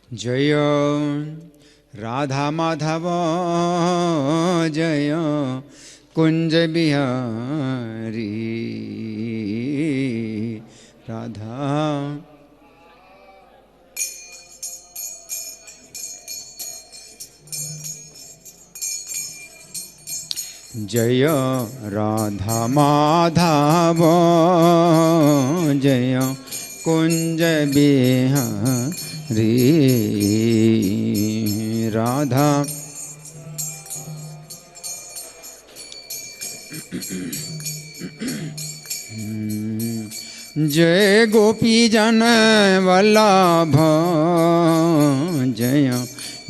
जय राधा माधव जय कुंज बिहारी राधा जय राधा माधव जय कुंज बिहारी राधा जय गोपी जन वल्लभ जय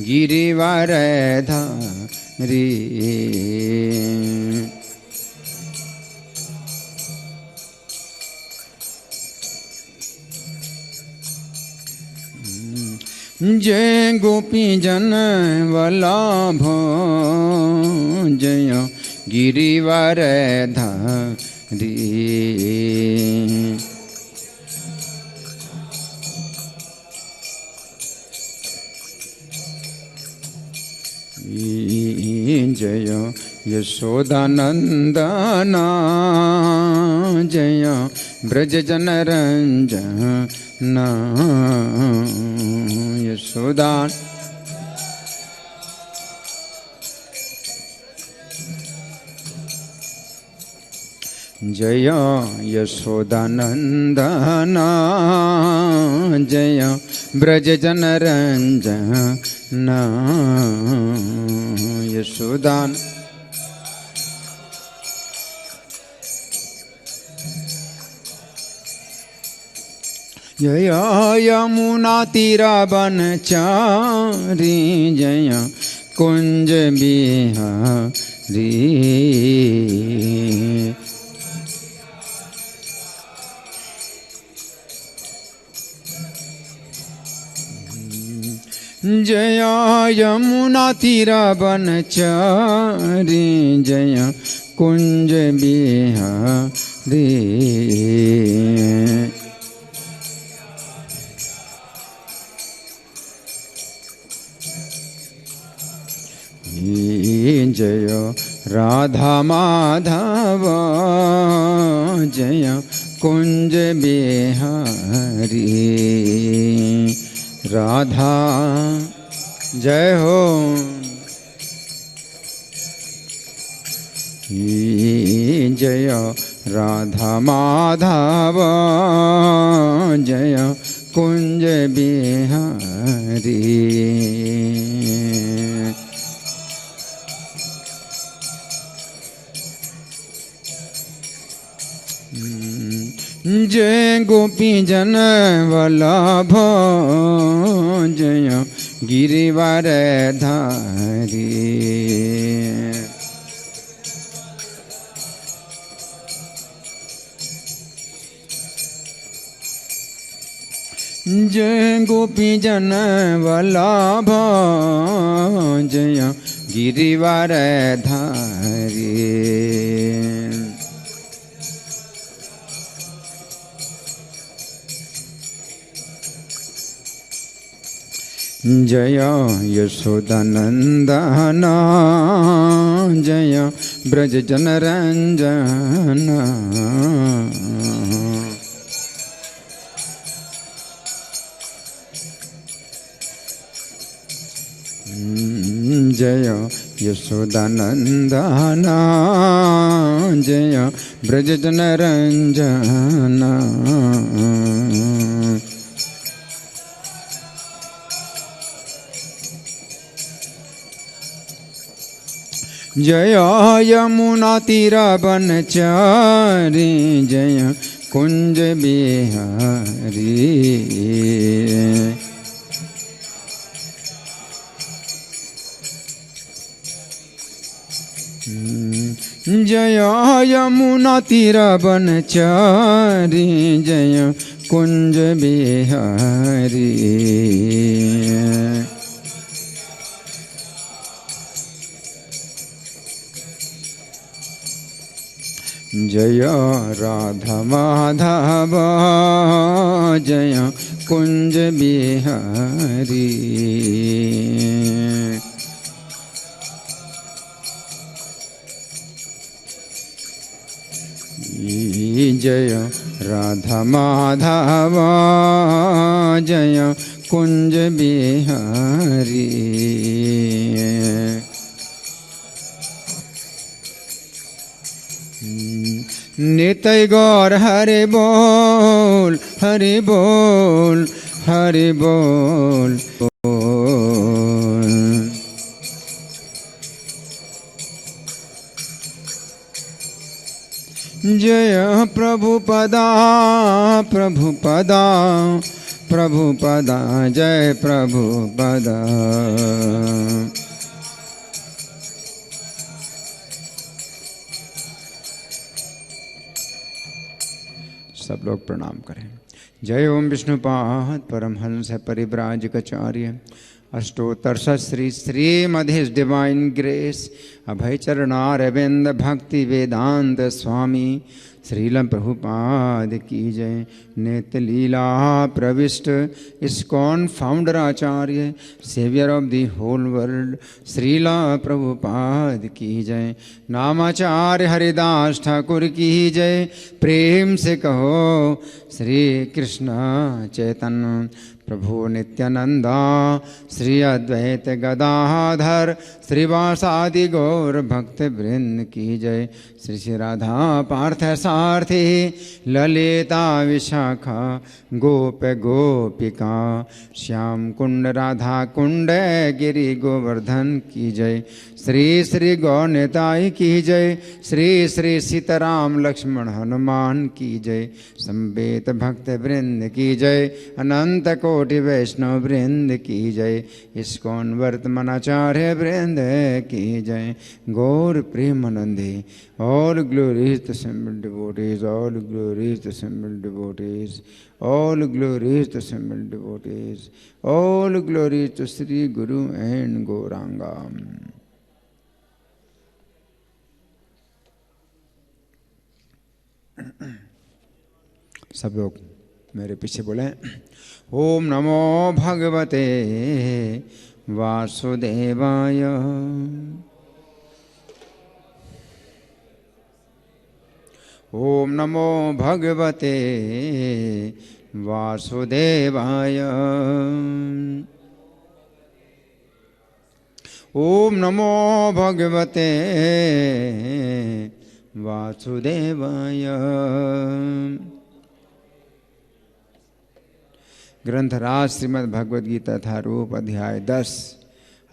गिरिवर धारी जय गोपी जन वल्लभ जय गिरिवर धारी जय यशोदानंदन जय ब्रज जन रंजन यशोदान जय यशोदानंदन जय ब्रज जन रंजन यशोदान जय यमुना तीरा बनचारी जय कुंज बिहारी जय यमुना तीरा बनचारी जय कुंज बिहारी जय राधा माधव जय कुंज बिहारी राधा जय हो जय राधा माधव जय कुंज बिहारी जय गोपी जन वल्लभ जय गिरिवर धारी जय गोपी जन वल्लभ जय गिरिवर धारी जय यशोदानंदन जय ब्रज जन रंजन जय यशोदानंदन जय ब्रज जन रंजन जय यमुना तीरा बनचारी जय कुंज बिहारी जय यमुना तीरा बनचारी जय कुंज बिहारी जय राधा माधव जय कुंज बिहारी। जय राधा माधव जय कुंज बिहारी। नित्य गौर हरि बोल हरि बोल हरि बोल बोल। जय प्रभुपदा प्रभुपदा प्रभुपदा जय प्रभुपदा। सब लोग प्रणाम करें। जय ओम विष्णुपाद परमहंस परिव्राजकाचार्य अष्टोत्तर Shri Shrimad His Divine Grace Abhay Charanaravinda Bhakti Vedanta स्वामी श्रील प्रभुपाद की जय। नित्य लीला प्रविष्ट इस्कॉन फाउंडर आचार्य saviour of the whole world Srila Prabhupada की जय। नामाचार्य हरिदास ठाकुर की जय। प्रेम से कहो श्री कृष्ण चैतन्य प्रभु नित्यानंदा श्री अद्वैत गदाधर श्रीवासादि गौर भक्त वृंद की जय। श्री श्री राधा पार्थ सारथी ललिता विशाखा गोप गोपिका श्याम कुंड राधा कुंड गिरि गोवर्धन की जय। श्री श्री गौरनिताई की जय। श्री श्री सीताराम लक्ष्मण हनुमान की जय। संवेत भक्त वृंद की जय। अनंत कोटि वैष्णव वृंद की जय। इस्कॉन वर्तमानाचार्य वृंद की जय। गौर प्रेमानंदे all glories to assembled devotees, all glories to assembled devotees, all glories to assembled devotees, all glories to Sri Guru and Gauranga. सब लोग मेरे पीछे बोले ओम नमो भगवते वासुदेवाय। ओम नमो भगवते वासुदेवाय। ओम नमो भगवते वासुदेवाय। ग्रंथराज श्रीमद् भगवद गीता था रूप अध्याय 10।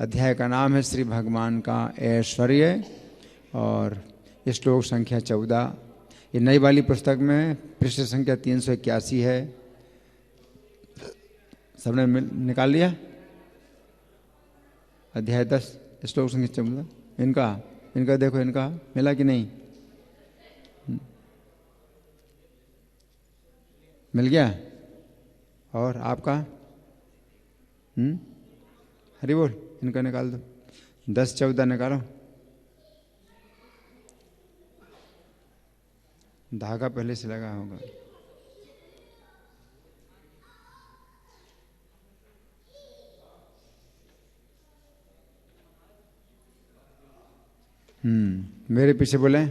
अध्याय का नाम है श्री भगवान का ऐश्वर्य और श्लोक संख्या 14। ये नई वाली पुस्तक में पृष्ठ संख्या 381 है। सबने निकाल लिया? अध्याय 10 श्लोक संख्या 14। इनका देखो, इनका मिला कि नहीं? मिल गया? और आपका? हरि बोल। इनका निकाल दो। 10-14 निकालो। धागा पहले से लगा होगा। मेरे पीछे बोले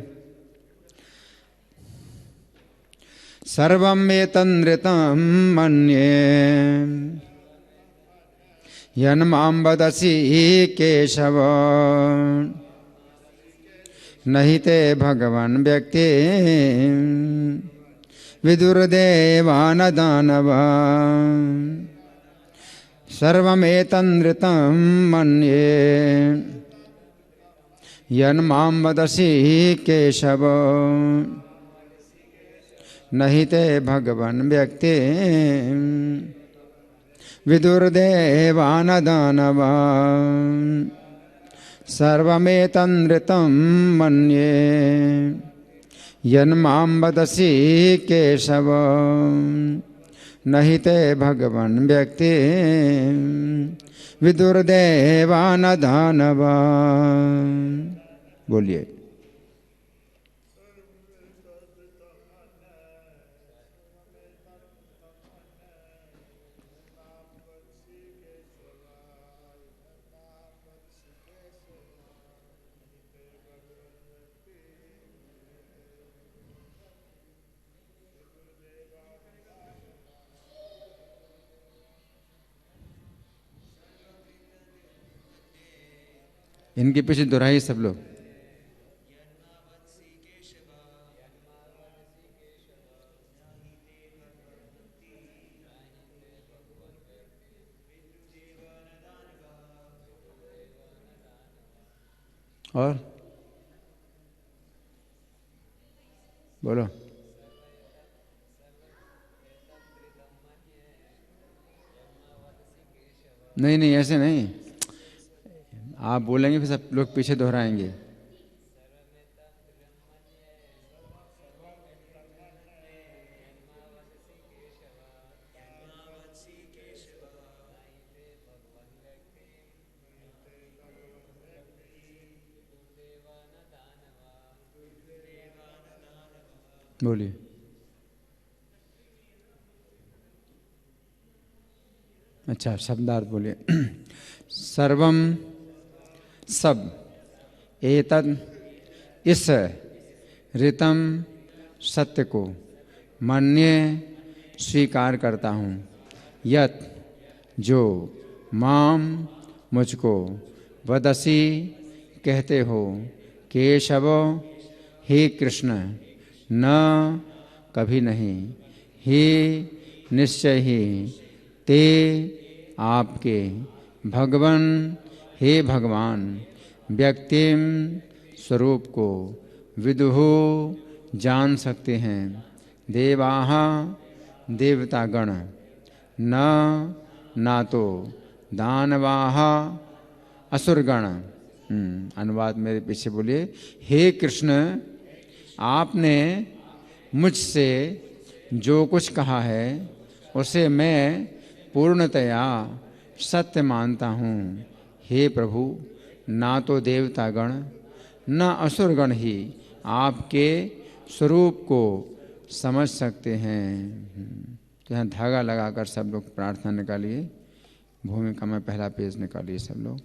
सर्वं एतन्नृतं मन्ये यन्मां वदसि केशव नहि ते भगवन् व्यक्ति विदुर्देवानदानवा। सर्वमेतन्नृतं मन्ये यन्मां वदसि केशव नहि ते भगवन् व्यक्ति विदुर्देवानदानवा। सर्वमेतन्नृतं मन्ये यन्मां वदसि केशव नहि ते भगवन् व्यक्ति विदुर्देवानदानवा। बोलिए। इनके पीछे दोहराइए सब लोग। और बोलो। नहीं नहीं, ऐसे नहीं, आप बोलेंगे फिर सब लोग पीछे दोहराएंगे। बोलिए। अच्छा, शब्दार्थ बोलिए। सर्वम, सब, एतद, इस ऋतम सत्य को मन्ये स्वीकार करता हूँ, यत जो माम मुझको वदसी कहते हो, केशव हे कृष्ण, न कभी नहीं, हे निश्चय ही, ते आपके, भगवन हे भगवान, व्यक्तिम स्वरूप को विदुहो जान सकते हैं, देवाः देवतागण, ना तो दानवाः असुरगण। अनुवाद मेरे पीछे बोलिए। हे कृष्ण, आपने मुझसे जो कुछ कहा है उसे मैं पूर्णतया सत्य मानता हूँ। हे प्रभु, ना तो देवतागण न असुरगण ही आपके स्वरूप को समझ सकते हैं। तो यहाँ धागा लगाकर सब लोग प्रार्थना निकालिए। भूमिका में पहला पेज निकालिए सब लोग।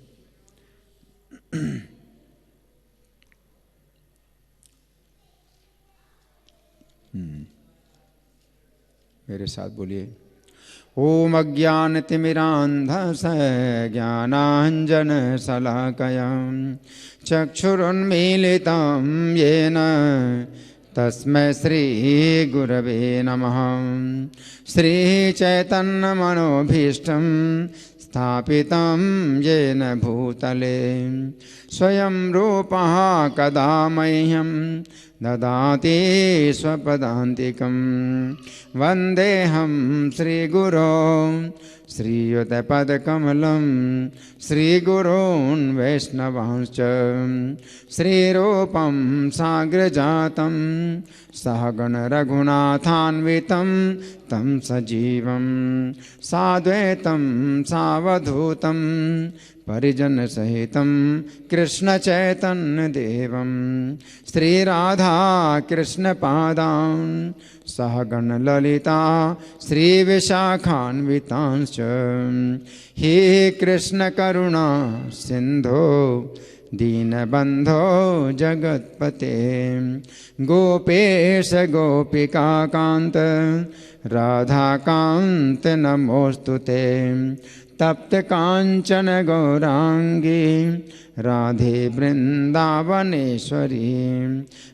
मेरे साथ बोलिए। ओम अज्ञानतिमिरान्धस्य ज्ञानाञ्जनशलाकया चक्षुरुन्मीलितं येन तस्मै श्रीगुरवे नमः। श्रीचैतन्यमनोभीष्टं स्थापितं येन भूतले स्वयं रूपः कदा मह्यं ददाति स्वपदान्तिकं। वन्देऽहं श्रीगुरो श्रीयुतपदकमलं श्रीगुरून् वैष्णवांश्च श्रीरूपं साग्रजातं सहगण रघुनाथान्वितं तं सजीवं साद्वैतं सावधूतं परिजनसहितं कृष्णचैतन्यदेवं श्रीराधा कृष्णपादान् सहगण ललिता श्रीविशाखान्वितांश्च। हे कृष्ण करुणा सिन्धो दीनबन्धो जगत्पते गोपेश गोपिकान्त राधाकान्त नमोऽस्तुते। तप्त कांचन गौरांगी राधे वृंदावनेश्वरी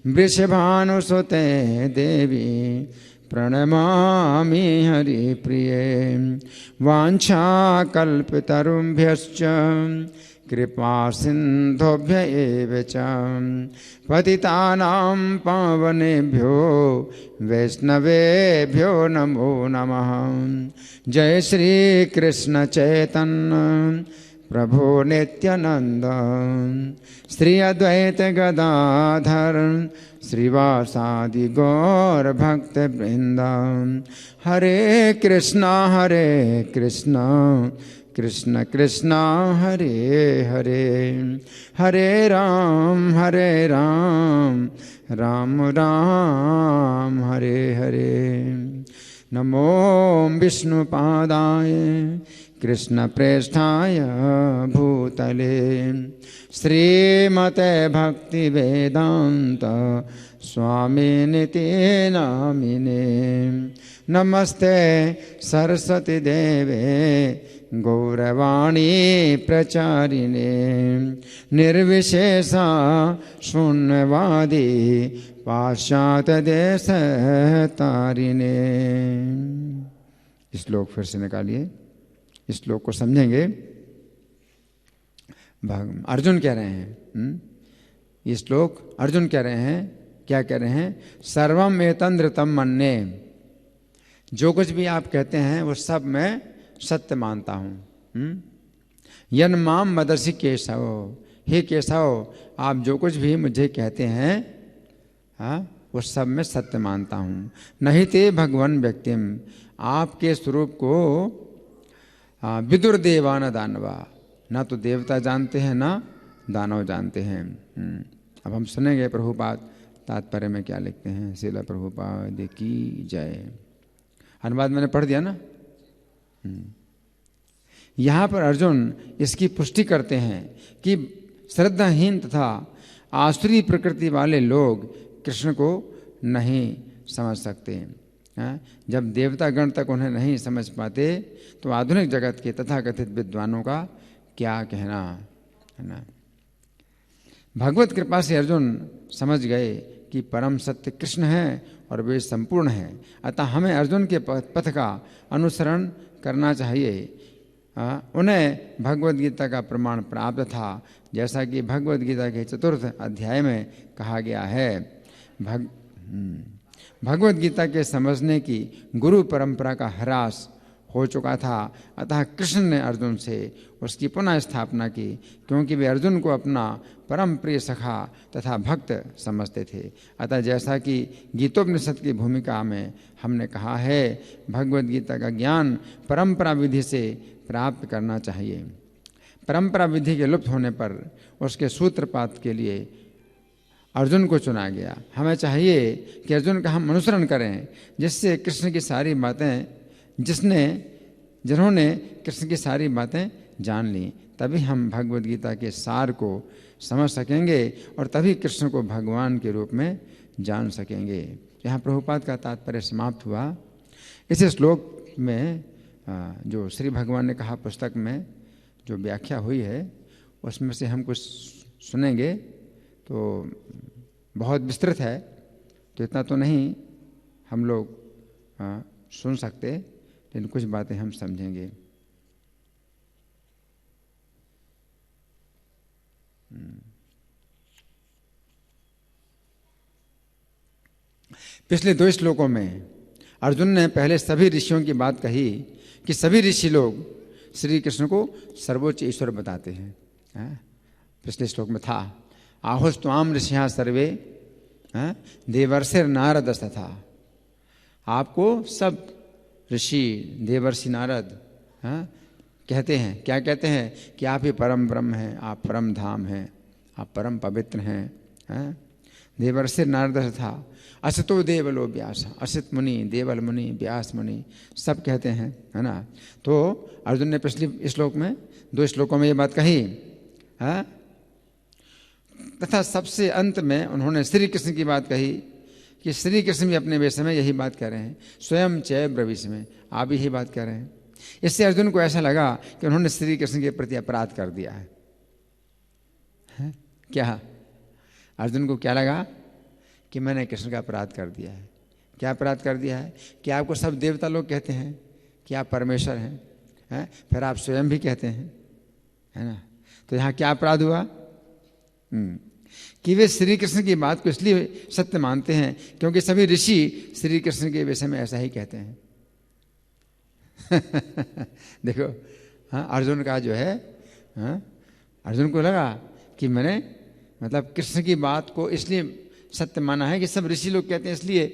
वृषभानुसुते देवी प्रणमामि हरिप्रिये। वाञ्छाकल्पतरुभ्यश्च कृपा सिन्धुभ्य एव च पतितानां पावनेभ्यो वैष्णवेभ्यो नमो नमः। जय श्री कृष्ण चैतन्य प्रभु नित्यानंद श्री अद्वैत गदाधर श्रीवासादि गौर भक्त वृंद। हरे कृष्णा कृष्ण कृष्णा हरे हरे, हरे राम राम राम हरे हरे। नमो विष्णुपादाय कृष्णप्रेष्ठाय भूतले श्रीमते भक्तिवेदांत स्वामिनिति नामिने। नमस्ते सरस्वती देवे गौरवाणी प्रचारिणे निर्विशेषा शून्यवादी पाश्चात्य देश तारिणे। श्लोक फिर से निकालिए, इस श्लोक को समझेंगे। अर्जुन कह रहे हैं, ये श्लोक अर्जुन कह रहे हैं, क्या कह रहे हैं? सर्वम एतन्द्रतम मन्ये, जो कुछ भी आप कहते हैं वो सब मैं सत्य मानता हूँ। यन माम मदर्शि केशव, हे केशव आप जो कुछ भी मुझे कहते हैं वो सब मैं सत्य मानता हूँ। नहीं ते भगवान व्यक्तिम, आपके स्वरूप को विदुर देवा न दानवा, ना तो देवता जानते हैं ना दानव जानते हैं। अब हम सुनेंगे प्रभुपाद तात्पर्य में क्या लिखते हैं। श्रील प्रभुपाद की जय। अनुवाद मैंने पढ़ दिया ना। यहाँ पर अर्जुन इसकी पुष्टि करते हैं कि श्रद्धाहीन तथा आसुरी प्रकृति वाले लोग कृष्ण को नहीं समझ सकते। जब देवता गण तक उन्हें नहीं समझ पाते तो आधुनिक जगत के तथाकथित विद्वानों का क्या कहना, है ना। भगवत कृपा से अर्जुन समझ गए कि परम सत्य कृष्ण है और वे संपूर्ण हैं। अतः हमें अर्जुन के पथ का अनुसरण करना चाहिए। उन्हें भगवत गीता का प्रमाण प्राप्त था, जैसा कि भगवत गीता के 4th अध्याय में कहा गया है। भगवत गीता के समझने की गुरु परंपरा का ह्रास हो चुका था। अतः कृष्ण ने अर्जुन से उसकी पुनः स्थापना की, क्योंकि वे अर्जुन को अपना परम प्रिय सखा तथा भक्त समझते थे। अतः जैसा कि गीतोपनिषद की भूमिका में हमने कहा है, भगवत गीता का ज्ञान परंपरा विधि से प्राप्त करना चाहिए। परंपरा विधि के लुप्त होने पर उसके सूत्रपात के लिए अर्जुन को चुना गया। हमें चाहिए कि अर्जुन का हम अनुसरण करें, जिससे कृष्ण की सारी बातें जिन्होंने कृष्ण की सारी बातें जान ली, तभी हम भगवत गीता के सार को समझ सकेंगे और तभी कृष्ण को भगवान के रूप में जान सकेंगे। यहाँ प्रभुपाद का तात्पर्य समाप्त हुआ। इस श्लोक में जो श्री भगवान ने कहा पुस्तक में जो व्याख्या हुई है उसमें से हम कुछ सुनेंगे। तो बहुत विस्तृत है, तो इतना तो नहीं हम लोग सुन सकते, लेकिन कुछ बातें हम समझेंगे। पिछले 2 श्लोकों में अर्जुन ने पहले सभी ऋषियों की बात कही कि सभी ऋषि लोग श्री कृष्ण को सर्वोच्च ईश्वर बताते हैं। पिछले श्लोक में था आहुस्त्वाम ऋषिया सर्वे देवर्षिर नारद तथा। आपको सब ऋषि देवर्षि नारद कहते हैं, क्या कहते हैं? कि आप ही परम ब्रह्म हैं, आप परम धाम हैं, आप परम पवित्र हैं। देवर्षिर नारद तथा असतो देवलो व्यास, असित मुनि, देवल मुनि, व्यास मुनि सब कहते हैं, है ना। तो अर्जुन ने पिछले श्लोक में 2 श्लोकों में ये बात कही तथा सबसे अंत में उन्होंने श्री कृष्ण की बात कही कि श्री कृष्ण भी अपने विषय में यही बात कह रहे हैं। स्वयं चय ब्रविश में आप यही बात कह रहे हैं। इससे अर्जुन को ऐसा लगा कि उन्होंने श्री कृष्ण के प्रति अपराध कर दिया है। क्या अर्जुन को क्या लगा कि मैंने कृष्ण का अपराध कर दिया है। क्या अपराध कर दिया है? कि आपको सब देवता लोग कहते हैं कि आप परमेश्वर हैं, फिर आप स्वयं भी कहते हैं, है ना। तो यहाँ क्या अपराध हुआ? कि वे श्री कृष्ण की बात को इसलिए सत्य मानते हैं क्योंकि सभी ऋषि श्री कृष्ण के विषय में ऐसा ही कहते हैं। देखो, अर्जुन का जो है, अर्जुन को लगा कि मैंने मतलब कृष्ण की बात को इसलिए सत्य माना है कि सब ऋषि लोग कहते हैं, इसलिए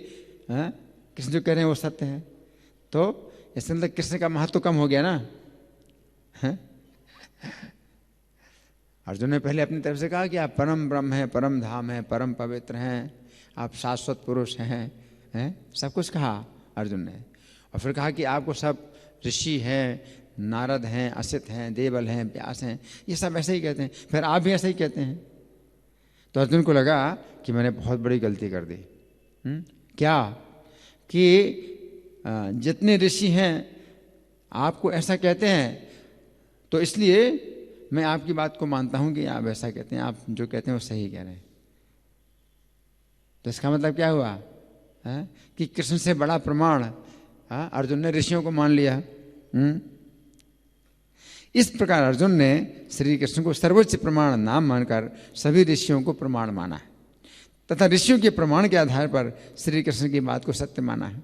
कृष्ण जो कह रहे हैं वो सत्य है। तो इससे मतलब कृष्ण का महत्व कम हो गया ना। अर्जुन ने पहले अपनी तरफ से कहा कि आप परम ब्रह्म हैं, परम धाम हैं, परम पवित्र हैं, आप शाश्वत पुरुष हैं, सब कुछ कहा अर्जुन ने। और फिर कहा कि आपको सब ऋषि हैं, नारद हैं, असित हैं, देवल हैं, व्यास हैं, ये सब ऐसे ही कहते हैं, फिर आप भी ऐसे ही कहते हैं। तो अर्जुन को लगा कि मैंने बहुत बड़ी गलती कर दी। क्या? कि जितने ऋषि हैं आपको ऐसा कहते हैं तो इसलिए मैं आपकी बात को मानता हूं कि आप ऐसा कहते हैं, आप जो कहते हैं वो सही कह रहे हैं। तो इसका मतलब क्या हुआ है कि कृष्ण से बड़ा प्रमाण अर्जुन ने ऋषियों को मान लिया। इस प्रकार अर्जुन ने श्री कृष्ण को सर्वोच्च प्रमाण नाम मानकर सभी ऋषियों को प्रमाण माना है तथा ऋषियों के प्रमाण के आधार पर श्री कृष्ण की बात को सत्य माना है।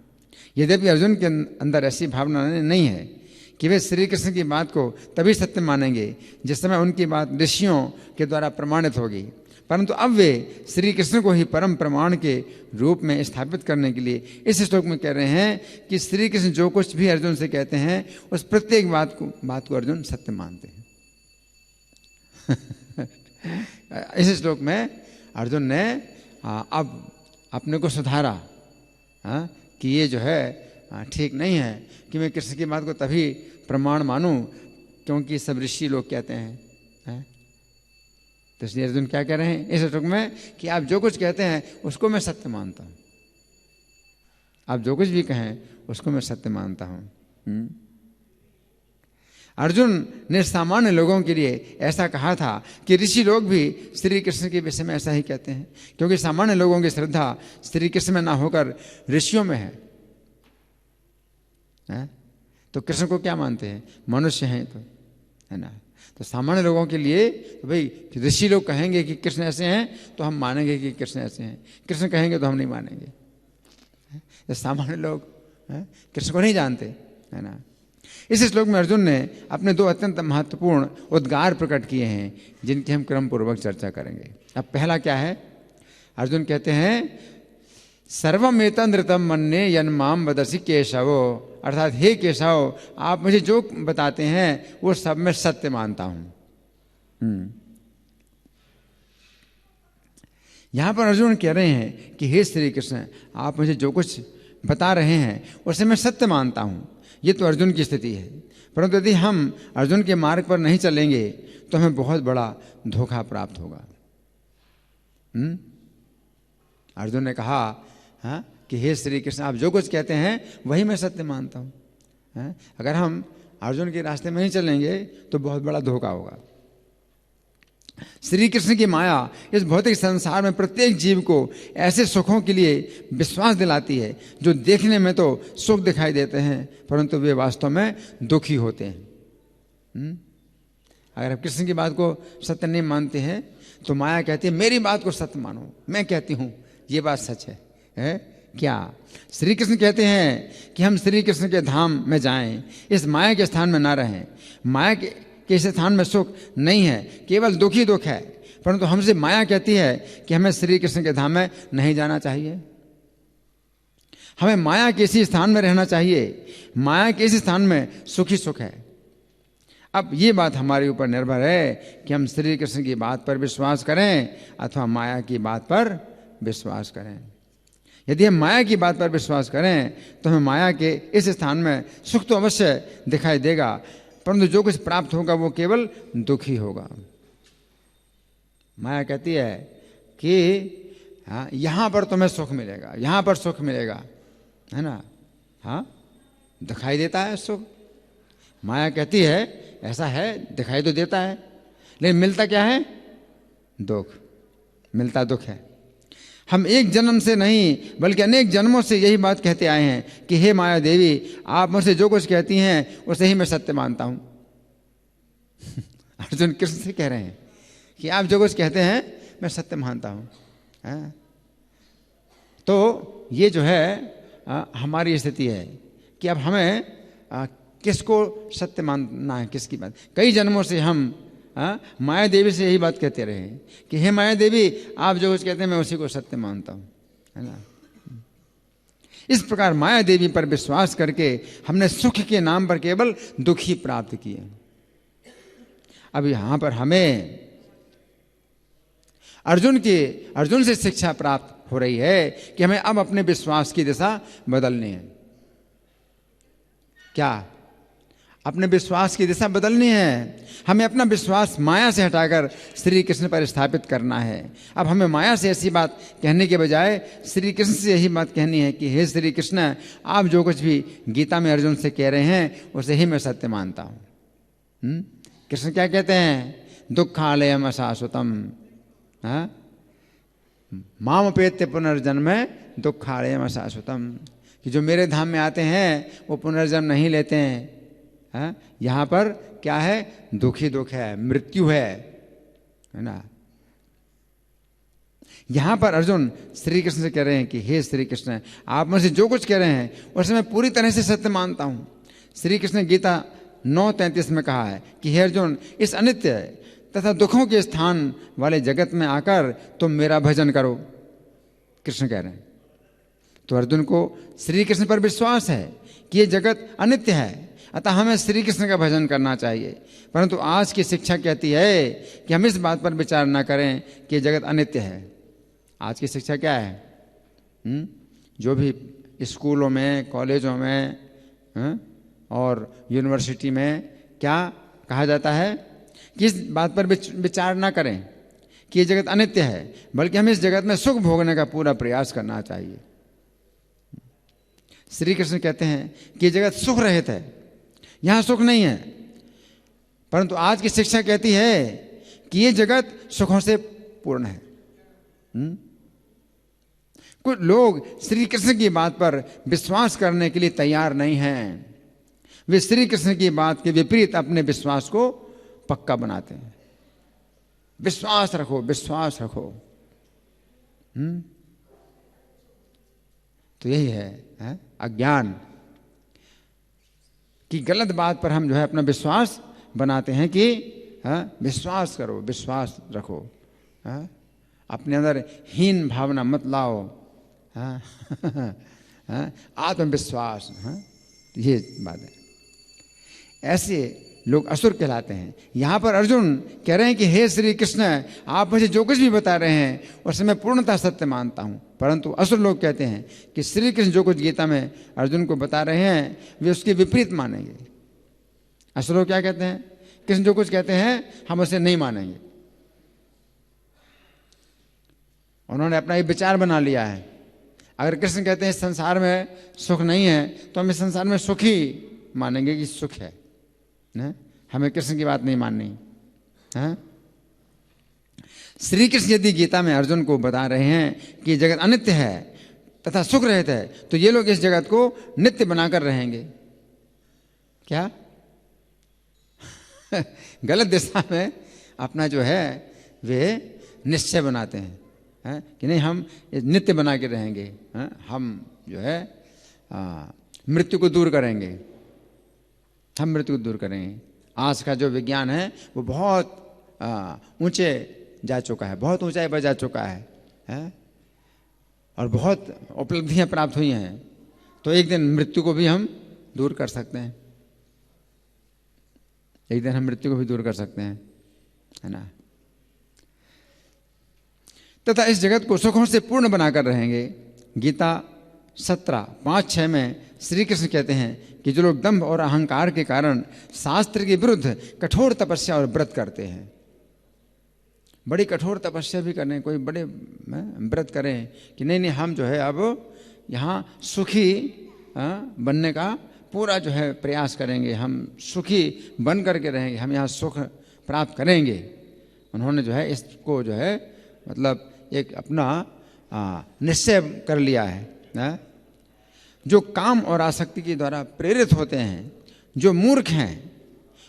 यद्यपि अर्जुन के अंदर ऐसी भावना नहीं है कि वे श्री कृष्ण की बात को तभी सत्य मानेंगे जिस समय उनकी बात ऋषियों के द्वारा प्रमाणित होगी, परंतु अब वे श्री कृष्ण को ही परम प्रमाण के रूप में स्थापित करने के लिए इस श्लोक में कह रहे हैं कि श्री कृष्ण जो कुछ भी अर्जुन से कहते हैं उस प्रत्येक बात को अर्जुन सत्य मानते हैं। इस श्लोक में अर्जुन ने अब अपने को सुधारा कि ये जो है ठीक नहीं है कि मैं कृष्ण की बात को तभी प्रमाण मानूं क्योंकि सब ऋषि लोग कहते हैं। तो इसलिए अर्जुन क्या कह रहे हैं इस श्लोक में कि आप जो कुछ कहते हैं उसको मैं सत्य मानता हूं, आप जो कुछ भी कहें उसको मैं सत्य मानता हूं। अर्जुन ने सामान्य लोगों के लिए ऐसा कहा था कि ऋषि लोग भी श्री कृष्ण के विषय में ऐसा ही कहते हैं, क्योंकि सामान्य लोगों की श्रद्धा श्री कृष्ण में ना होकर ऋषियों में है। तो कृष्ण को क्या मानते हैं? मनुष्य हैं, तो है ना। तो सामान्य लोगों के लिए तो भाई ऋषि लोग कहेंगे कि कृष्ण ऐसे हैं तो हम मानेंगे कि कृष्ण ऐसे हैं, कृष्ण कहेंगे तो हम नहीं मानेंगे। तो सामान्य लोग कृष्ण को नहीं जानते, है ना। इस श्लोक में अर्जुन ने अपने दो अत्यंत महत्वपूर्ण उद्गार प्रकट किए हैं जिनकी हम क्रम पूर्वक चर्चा करेंगे। अब पहला क्या है? अर्जुन कहते हैं सर्वमेतं नृतं मन्ये यन्माम वदसि केशवो, अर्थात हे केशव आप मुझे जो बताते हैं वो सब मैं सत्य मानता हूं। यहां पर अर्जुन कह रहे हैं कि हे श्री कृष्ण आप मुझे जो कुछ बता रहे हैं उसे मैं सत्य मानता हूं। ये तो अर्जुन की स्थिति है, परंतु यदि हम अर्जुन के मार्ग पर नहीं चलेंगे तो हमें बहुत बड़ा धोखा प्राप्त होगा। अर्जुन ने कहा कि हे श्री कृष्ण आप जो कुछ कहते हैं वही मैं सत्य मानता हूं। अगर हम अर्जुन के रास्ते में नहीं चलेंगे तो बहुत बड़ा धोखा होगा। श्री कृष्ण की माया इस भौतिक संसार में प्रत्येक जीव को ऐसे सुखों के लिए विश्वास दिलाती है जो देखने में तो सुख दिखाई देते हैं परंतु वे वास्तव में दुखी होते हैं। अगर आप कृष्ण की बात को सत्य नहीं मानते हैं तो माया कहती है मेरी बात को सत्य मानो, मैं कहती हूं ये बात सच है। क्या श्री कृष्ण कहते हैं कि हम श्री कृष्ण के धाम में जाएं, इस माया के स्थान में ना रहें। माया के इस स्थान में सुख नहीं है, केवल दुख ही दुख है, परंतु हमसे माया कहती है कि हमें श्री कृष्ण के धाम में नहीं जाना चाहिए, हमें माया के इसी स्थान में रहना चाहिए, माया के इसी स्थान में सुख ही सुख है। अब ये बात हमारे ऊपर निर्भर है कि हम श्री कृष्ण की बात पर विश्वास करें अथवा माया की बात पर विश्वास करें। यदि हम माया की बात पर विश्वास करें तो हमें माया के इस स्थान में सुख तो अवश्य दिखाई देगा, परंतु जो कुछ प्राप्त होगा वो केवल दुख ही होगा। माया कहती है कि यहां पर तुम्हें सुख मिलेगा, यहां पर सुख मिलेगा, है ना। दिखाई देता है सुख। माया कहती है ऐसा है, दिखाई तो देता है, लेकिन मिलता क्या है? दुख, मिलता दुख है। हम एक जन्म से नहीं बल्कि अनेक जन्मों से यही बात कहते आए हैं कि हे माया देवी आप मुझसे जो कुछ कहती हैं उसे ही मैं सत्य मानता हूं। अर्जुन कृष्ण से कह रहे हैं कि आप जो कुछ कहते हैं मैं सत्य मानता हूं। तो ये जो है हमारी स्थिति है कि अब हमें किसको सत्य मानना है, किसकी बात। कई जन्मों से हम माया देवी से यही बात कहते रहे कि हे माया देवी आप जो कुछ कहते हैं मैं उसी को सत्य मानता हूं, है ना। इस प्रकार माया देवी पर विश्वास करके हमने सुख के नाम पर केवल दुख ही प्राप्त किए। अब यहां पर हमें अर्जुन से शिक्षा प्राप्त हो रही है कि हमें अब अपने विश्वास की दिशा बदलनी है। क्या? अपने विश्वास की दिशा बदलनी है। हमें अपना विश्वास माया से हटाकर श्री कृष्ण पर स्थापित करना है। अब हमें माया से ऐसी बात कहने के बजाय श्री कृष्ण से यही बात कहनी है कि हे श्री कृष्ण आप जो कुछ भी गीता में अर्जुन से कह रहे हैं उसे ही मैं सत्य मानता हूं। कृष्ण क्या कहते हैं? दुखालयम अशाश्वतम, मामपेत्य पुनर्जन्म दुखालयम अशाश्वतम, कि जो मेरे धाम में आते हैं वो पुनर्जन्म नहीं लेते हैं। यहाँ पर क्या है? दुख ही दुख है, मृत्यु है ना। यहाँ पर अर्जुन श्री कृष्ण से कह रहे हैं कि हे श्री कृष्ण, आप मुझसे जो कुछ कह रहे हैं उसे मैं पूरी तरह से सत्य मानता हूँ। श्री कृष्ण ने गीता 9:33 में कहा है कि हे अर्जुन, इस अनित्य तथा दुखों के स्थान वाले जगत में आकर तुम मेरा भजन करो। कृष्ण कह रहे हैं। तो अर्जुन को श्री कृष्ण पर विश्वास है कि ये जगत अनित्य है, अतः हमें श्री कृष्ण का भजन करना चाहिए। परंतु आज की शिक्षा कहती है कि हम इस बात पर विचार ना करें कि ये जगत अनित्य है। आज की शिक्षा क्या है? जो भी स्कूलों में, कॉलेजों में और यूनिवर्सिटी में क्या कहा जाता है कि इस बात पर विचार ना करें कि ये जगत अनित्य है, बल्कि हमें इस जगत में सुख भोगने का पूरा प्रयास करना चाहिए। श्री कृष्ण कहते हैं कि ये जगत सुख रहित है, यहाँ सुख नहीं है। परंतु आज की शिक्षा कहती है कि ये जगत सुखों से पूर्ण है। कुछ लोग श्री कृष्ण की बात पर विश्वास करने के लिए तैयार नहीं हैं। वे श्री कृष्ण की बात के विपरीत अपने विश्वास को पक्का बनाते हैं। विश्वास रखो, विश्वास रखो। तो यही है अज्ञान कि गलत बात पर हम जो है अपना विश्वास बनाते हैं कि विश्वास करो, विश्वास रखो। अपने अंदर हीन भावना मत लाओ। आत्मविश्वास, ये बात है। ऐसे लोग असुर कहलाते हैं। यहाँ पर अर्जुन कह रहे हैं कि हे श्री कृष्ण, आप मुझे जो कुछ भी बता रहे हैं उसे मैं पूर्णतः सत्य मानता हूँ। परंतु असुर लोग कहते हैं कि श्री कृष्ण जो कुछ गीता में अर्जुन को बता रहे हैं वे उसके विपरीत मानेंगे। असुर लोग क्या कहते हैं? कृष्ण जो कुछ कहते हैं हम उसे नहीं मानेंगे। उन्होंने अपना एक विचार बना लिया है। अगर कृष्ण कहते हैं इस संसार में सुख नहीं है तो हम इस संसार में सुख ही मानेंगे कि सुख है, हमें कृष्ण की बात नहीं माननी है। श्री कृष्ण यदि गीता में अर्जुन को बता रहे हैं कि जगत अनित्य है तथा सुख रहित है, तो ये लोग इस जगत को नित्य बनाकर रहेंगे क्या? गलत दिशा में अपना जो है वे निश्चय बनाते हैं कि नहीं हम नित्य बना के रहेंगे। हम जो है मृत्यु को दूर करेंगे, हम मृत्यु को दूर करेंगे। आज का जो विज्ञान है वो बहुत ऊंचे जा चुका है, बहुत ऊंचाई पर जा चुका है और बहुत उपलब्धियां प्राप्त हुई हैं। तो एक दिन मृत्यु को भी हम दूर कर सकते हैं, एक दिन हम मृत्यु को भी दूर कर सकते हैं, है ना। तथा इस जगत को सुखों से पूर्ण बनाकर रहेंगे। गीता 17:5-6 में श्री कृष्ण कहते हैं कि जो लोग दंभ और अहंकार के कारण शास्त्र के विरुद्ध कठोर तपस्या और व्रत करते हैं, बड़ी कठोर तपस्या भी करें, कोई बड़े व्रत करें कि नहीं नहीं हम जो है अब यहाँ सुखी बनने का पूरा जो है प्रयास करेंगे, हम सुखी बन करके रहेंगे, हम यहाँ सुख प्राप्त करेंगे। उन्होंने जो है इसको जो है मतलब एक अपना निश्चय कर लिया है। जो काम और आसक्ति के द्वारा प्रेरित होते हैं, जो मूर्ख हैं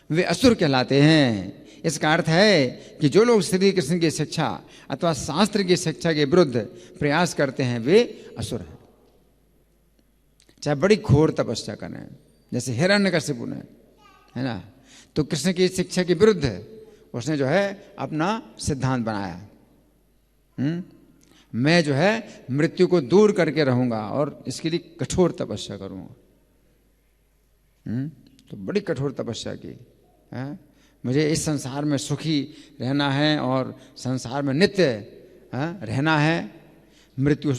वे असुर कहलाते हैं। इसका अर्थ है कि जो लोग श्री कृष्ण की शिक्षा अथवा शास्त्र की शिक्षा के विरुद्ध प्रयास करते हैं वे असुर हैं। चाहे बड़ी घोर तपस्या करें, जैसे हिरण्यकशिपु ने, है ना, तो कृष्ण की शिक्षा के विरुद्ध उसने जो है अपना सिद्धांत बनाया। मैं जो है मृत्यु को दूर करके रहूंगा और इसके लिए कठोर तपस्या करूंगा। तो बड़ी कठोर तपस्या की है। मुझे इस संसार में सुखी रहना है और संसार में नित्य रहना है, मृत्यु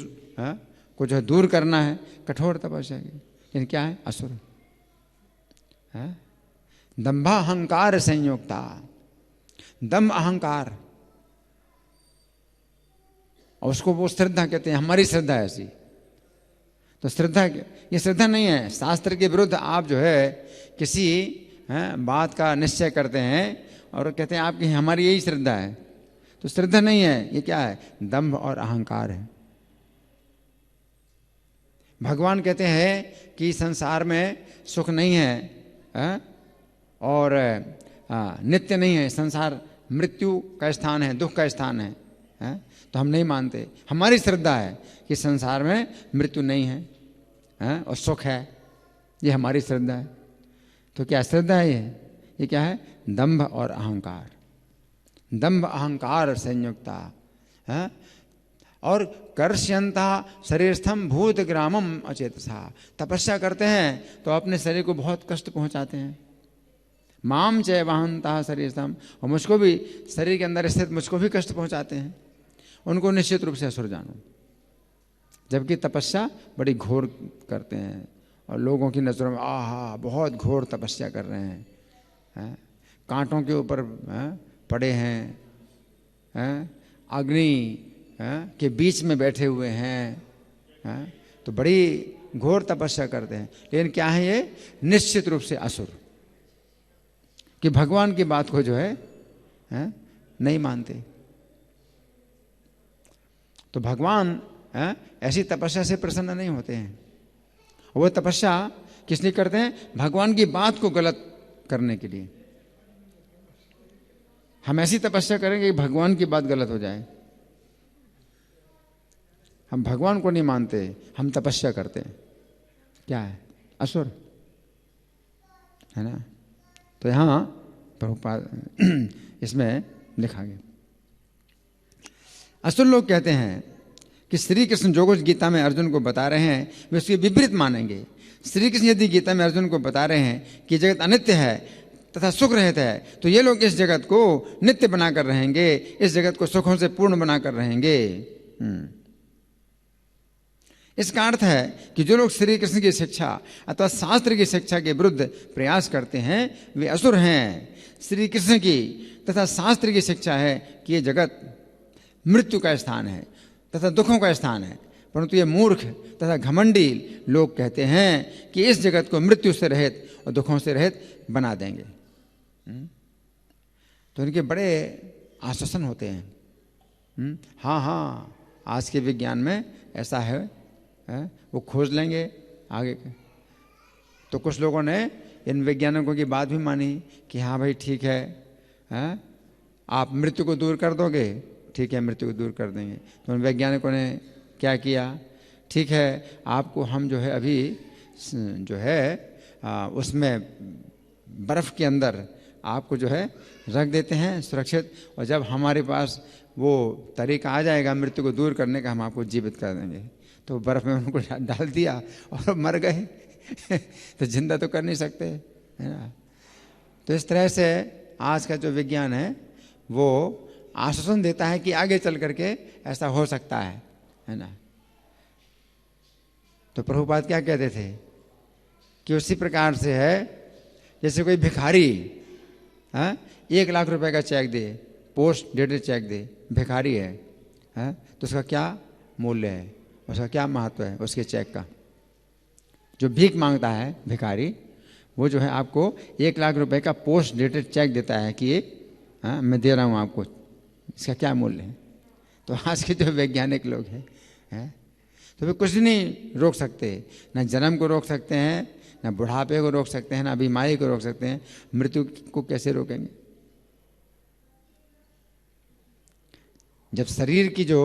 को जो है दूर करना है, कठोर तपस्या की। लेकिन क्या है? असुर है। दंभाहंकार संयुक्ता, दंभ अहंकार, और उसको वो श्रद्धा कहते हैं। हमारी श्रद्धा ऐसी, तो श्रद्धा ये श्रद्धा नहीं है। शास्त्र के विरुद्ध आप जो है किसी बात का निश्चय करते हैं और कहते हैं आपकी हमारी यही श्रद्धा है। तो श्रद्धा नहीं है, ये क्या है? दंभ और अहंकार है। भगवान कहते हैं कि संसार में सुख नहीं है, और नित्य नहीं है, संसार मृत्यु का स्थान है, दुख का स्थान है, तो हम नहीं मानते। हमारी श्रद्धा है कि संसार में मृत्यु नहीं है और सुख है, ये हमारी श्रद्धा है। तो क्या श्रद्धा है ये क्या है? दंभ और अहंकार, दंभ अहंकार संयुक्ता है। और कर्ष्यंता शरीरस्थम भूत ग्रामम अचेतसा, तपस्या करते हैं तो अपने शरीर को बहुत कष्ट पहुंचाते हैं। माम चय वाहनता शरीरस्थम, और मुझको भी, शरीर के अंदर स्थित मुझको भी कष्ट पहुंचाते हैं। उनको निश्चित रूप से असुर जानो। जबकि तपस्या बड़ी घोर करते हैं और लोगों की नजरों में आहा बहुत घोर तपस्या कर रहे हैं, कांटों के ऊपर पड़े हैं, अग्नि के बीच में बैठे हुए हैं, तो बड़ी घोर तपस्या करते हैं। लेकिन क्या है ये? निश्चित रूप से असुर, कि भगवान की बात को जो है नहीं मानते। तो भगवान ऐसी तपस्या से प्रसन्न नहीं होते हैं। वो तपस्या किस लिए करते हैं? भगवान की बात को गलत करने के लिए। हम ऐसी तपस्या करेंगे कि भगवान की बात गलत हो जाए। हम भगवान को नहीं मानते, हम तपस्या करते हैं। क्या है? असुर है ना। तो यहां प्रभुपाद इसमें लिखा गया, असुर लोग कहते हैं कि श्री कृष्ण जो कुछ गीता में अर्जुन को बता रहे हैं वे उसके विपरीत मानेंगे। श्री कृष्ण यदि गीता में अर्जुन को बता रहे हैं कि जगत अनित्य है तथा सुख रहित है, तो ये लोग इस जगत को नित्य बनाकर रहेंगे, इस जगत को सुखों से पूर्ण बनाकर रहेंगे। इसका अर्थ है कि जो लोग श्री कृष्ण की शिक्षा अथवा शास्त्र की शिक्षा के विरुद्ध प्रयास करते हैं वे असुर हैं। श्री कृष्ण की तथा शास्त्र की शिक्षा है कि ये जगत मृत्यु का स्थान है तथा दुखों का स्थान है, परंतु ये मूर्ख तथा घमंडी लोग कहते हैं कि इस जगत को मृत्यु से रहित और दुखों से रहित बना देंगे। तो इनके बड़े आश्वासन होते हैं, हाँ हाँ आज के विज्ञान में ऐसा है, वो खोज लेंगे आगे। तो कुछ लोगों ने इन वैज्ञानिकों की बात भी मानी कि हाँ भाई ठीक है, आप मृत्यु को दूर कर दोगे, ठीक है मृत्यु को दूर कर देंगे। तो उन वैज्ञानिकों ने क्या किया? ठीक है आपको हम जो है अभी जो है उसमें बर्फ़ के अंदर आपको जो है रख देते हैं सुरक्षित, और जब हमारे पास वो तरीका आ जाएगा मृत्यु को दूर करने का, हम आपको जीवित कर देंगे। तो बर्फ़ में उनको डाल दिया और मर गए तो जिंदा तो कर नहीं सकते, है ना। तो इस तरह से आज का जो विज्ञान है वो आश्वासन देता है कि आगे चल करके ऐसा हो सकता है ना। तो प्रभुपाद क्या कहते थे कि उसी प्रकार से है जैसे कोई भिखारी 1 लाख रुपए का चेक दे, पोस्ट डेटेड चेक दे, भिखारी है, तो उसका क्या मूल्य है, उसका क्या महत्व है उसके चेक का। जो भीख मांगता है भिखारी, वो जो है आपको 1 लाख रुपए का पोस्ट डेटेड चेक देता है कि ये मैं दे रहा हूँ आपको, इसका क्या मूल्य है। तो आज के जो वैज्ञानिक लोग हैं तो वे कुछ नहीं रोक सकते, ना जन्म को रोक सकते हैं, ना बुढ़ापे को रोक सकते हैं, ना बीमारी को रोक सकते हैं, मृत्यु को कैसे रोकेंगे। जब शरीर की जो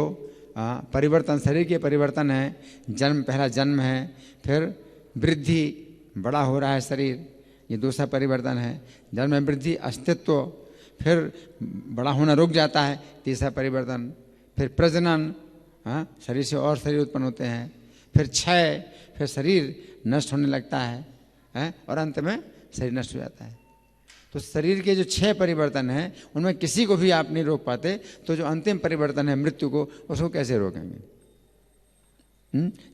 परिवर्तन, शरीर के परिवर्तन है, जन्म पहला जन्म है, फिर वृद्धि, बड़ा हो रहा है शरीर, ये दूसरा परिवर्तन है। जन्म में वृद्धि, अस्तित्व, फिर बड़ा होना रुक जाता है, तीसरा परिवर्तन, फिर प्रजनन, शरीर से और शरीर उत्पन्न होते हैं, फिर क्षय, फिर शरीर नष्ट होने लगता है और अंत में शरीर नष्ट हो जाता है। तो शरीर के जो 6 परिवर्तन हैं उनमें किसी को भी आप नहीं रोक पाते, तो जो अंतिम परिवर्तन है मृत्यु को, उसको कैसे रोकेंगे।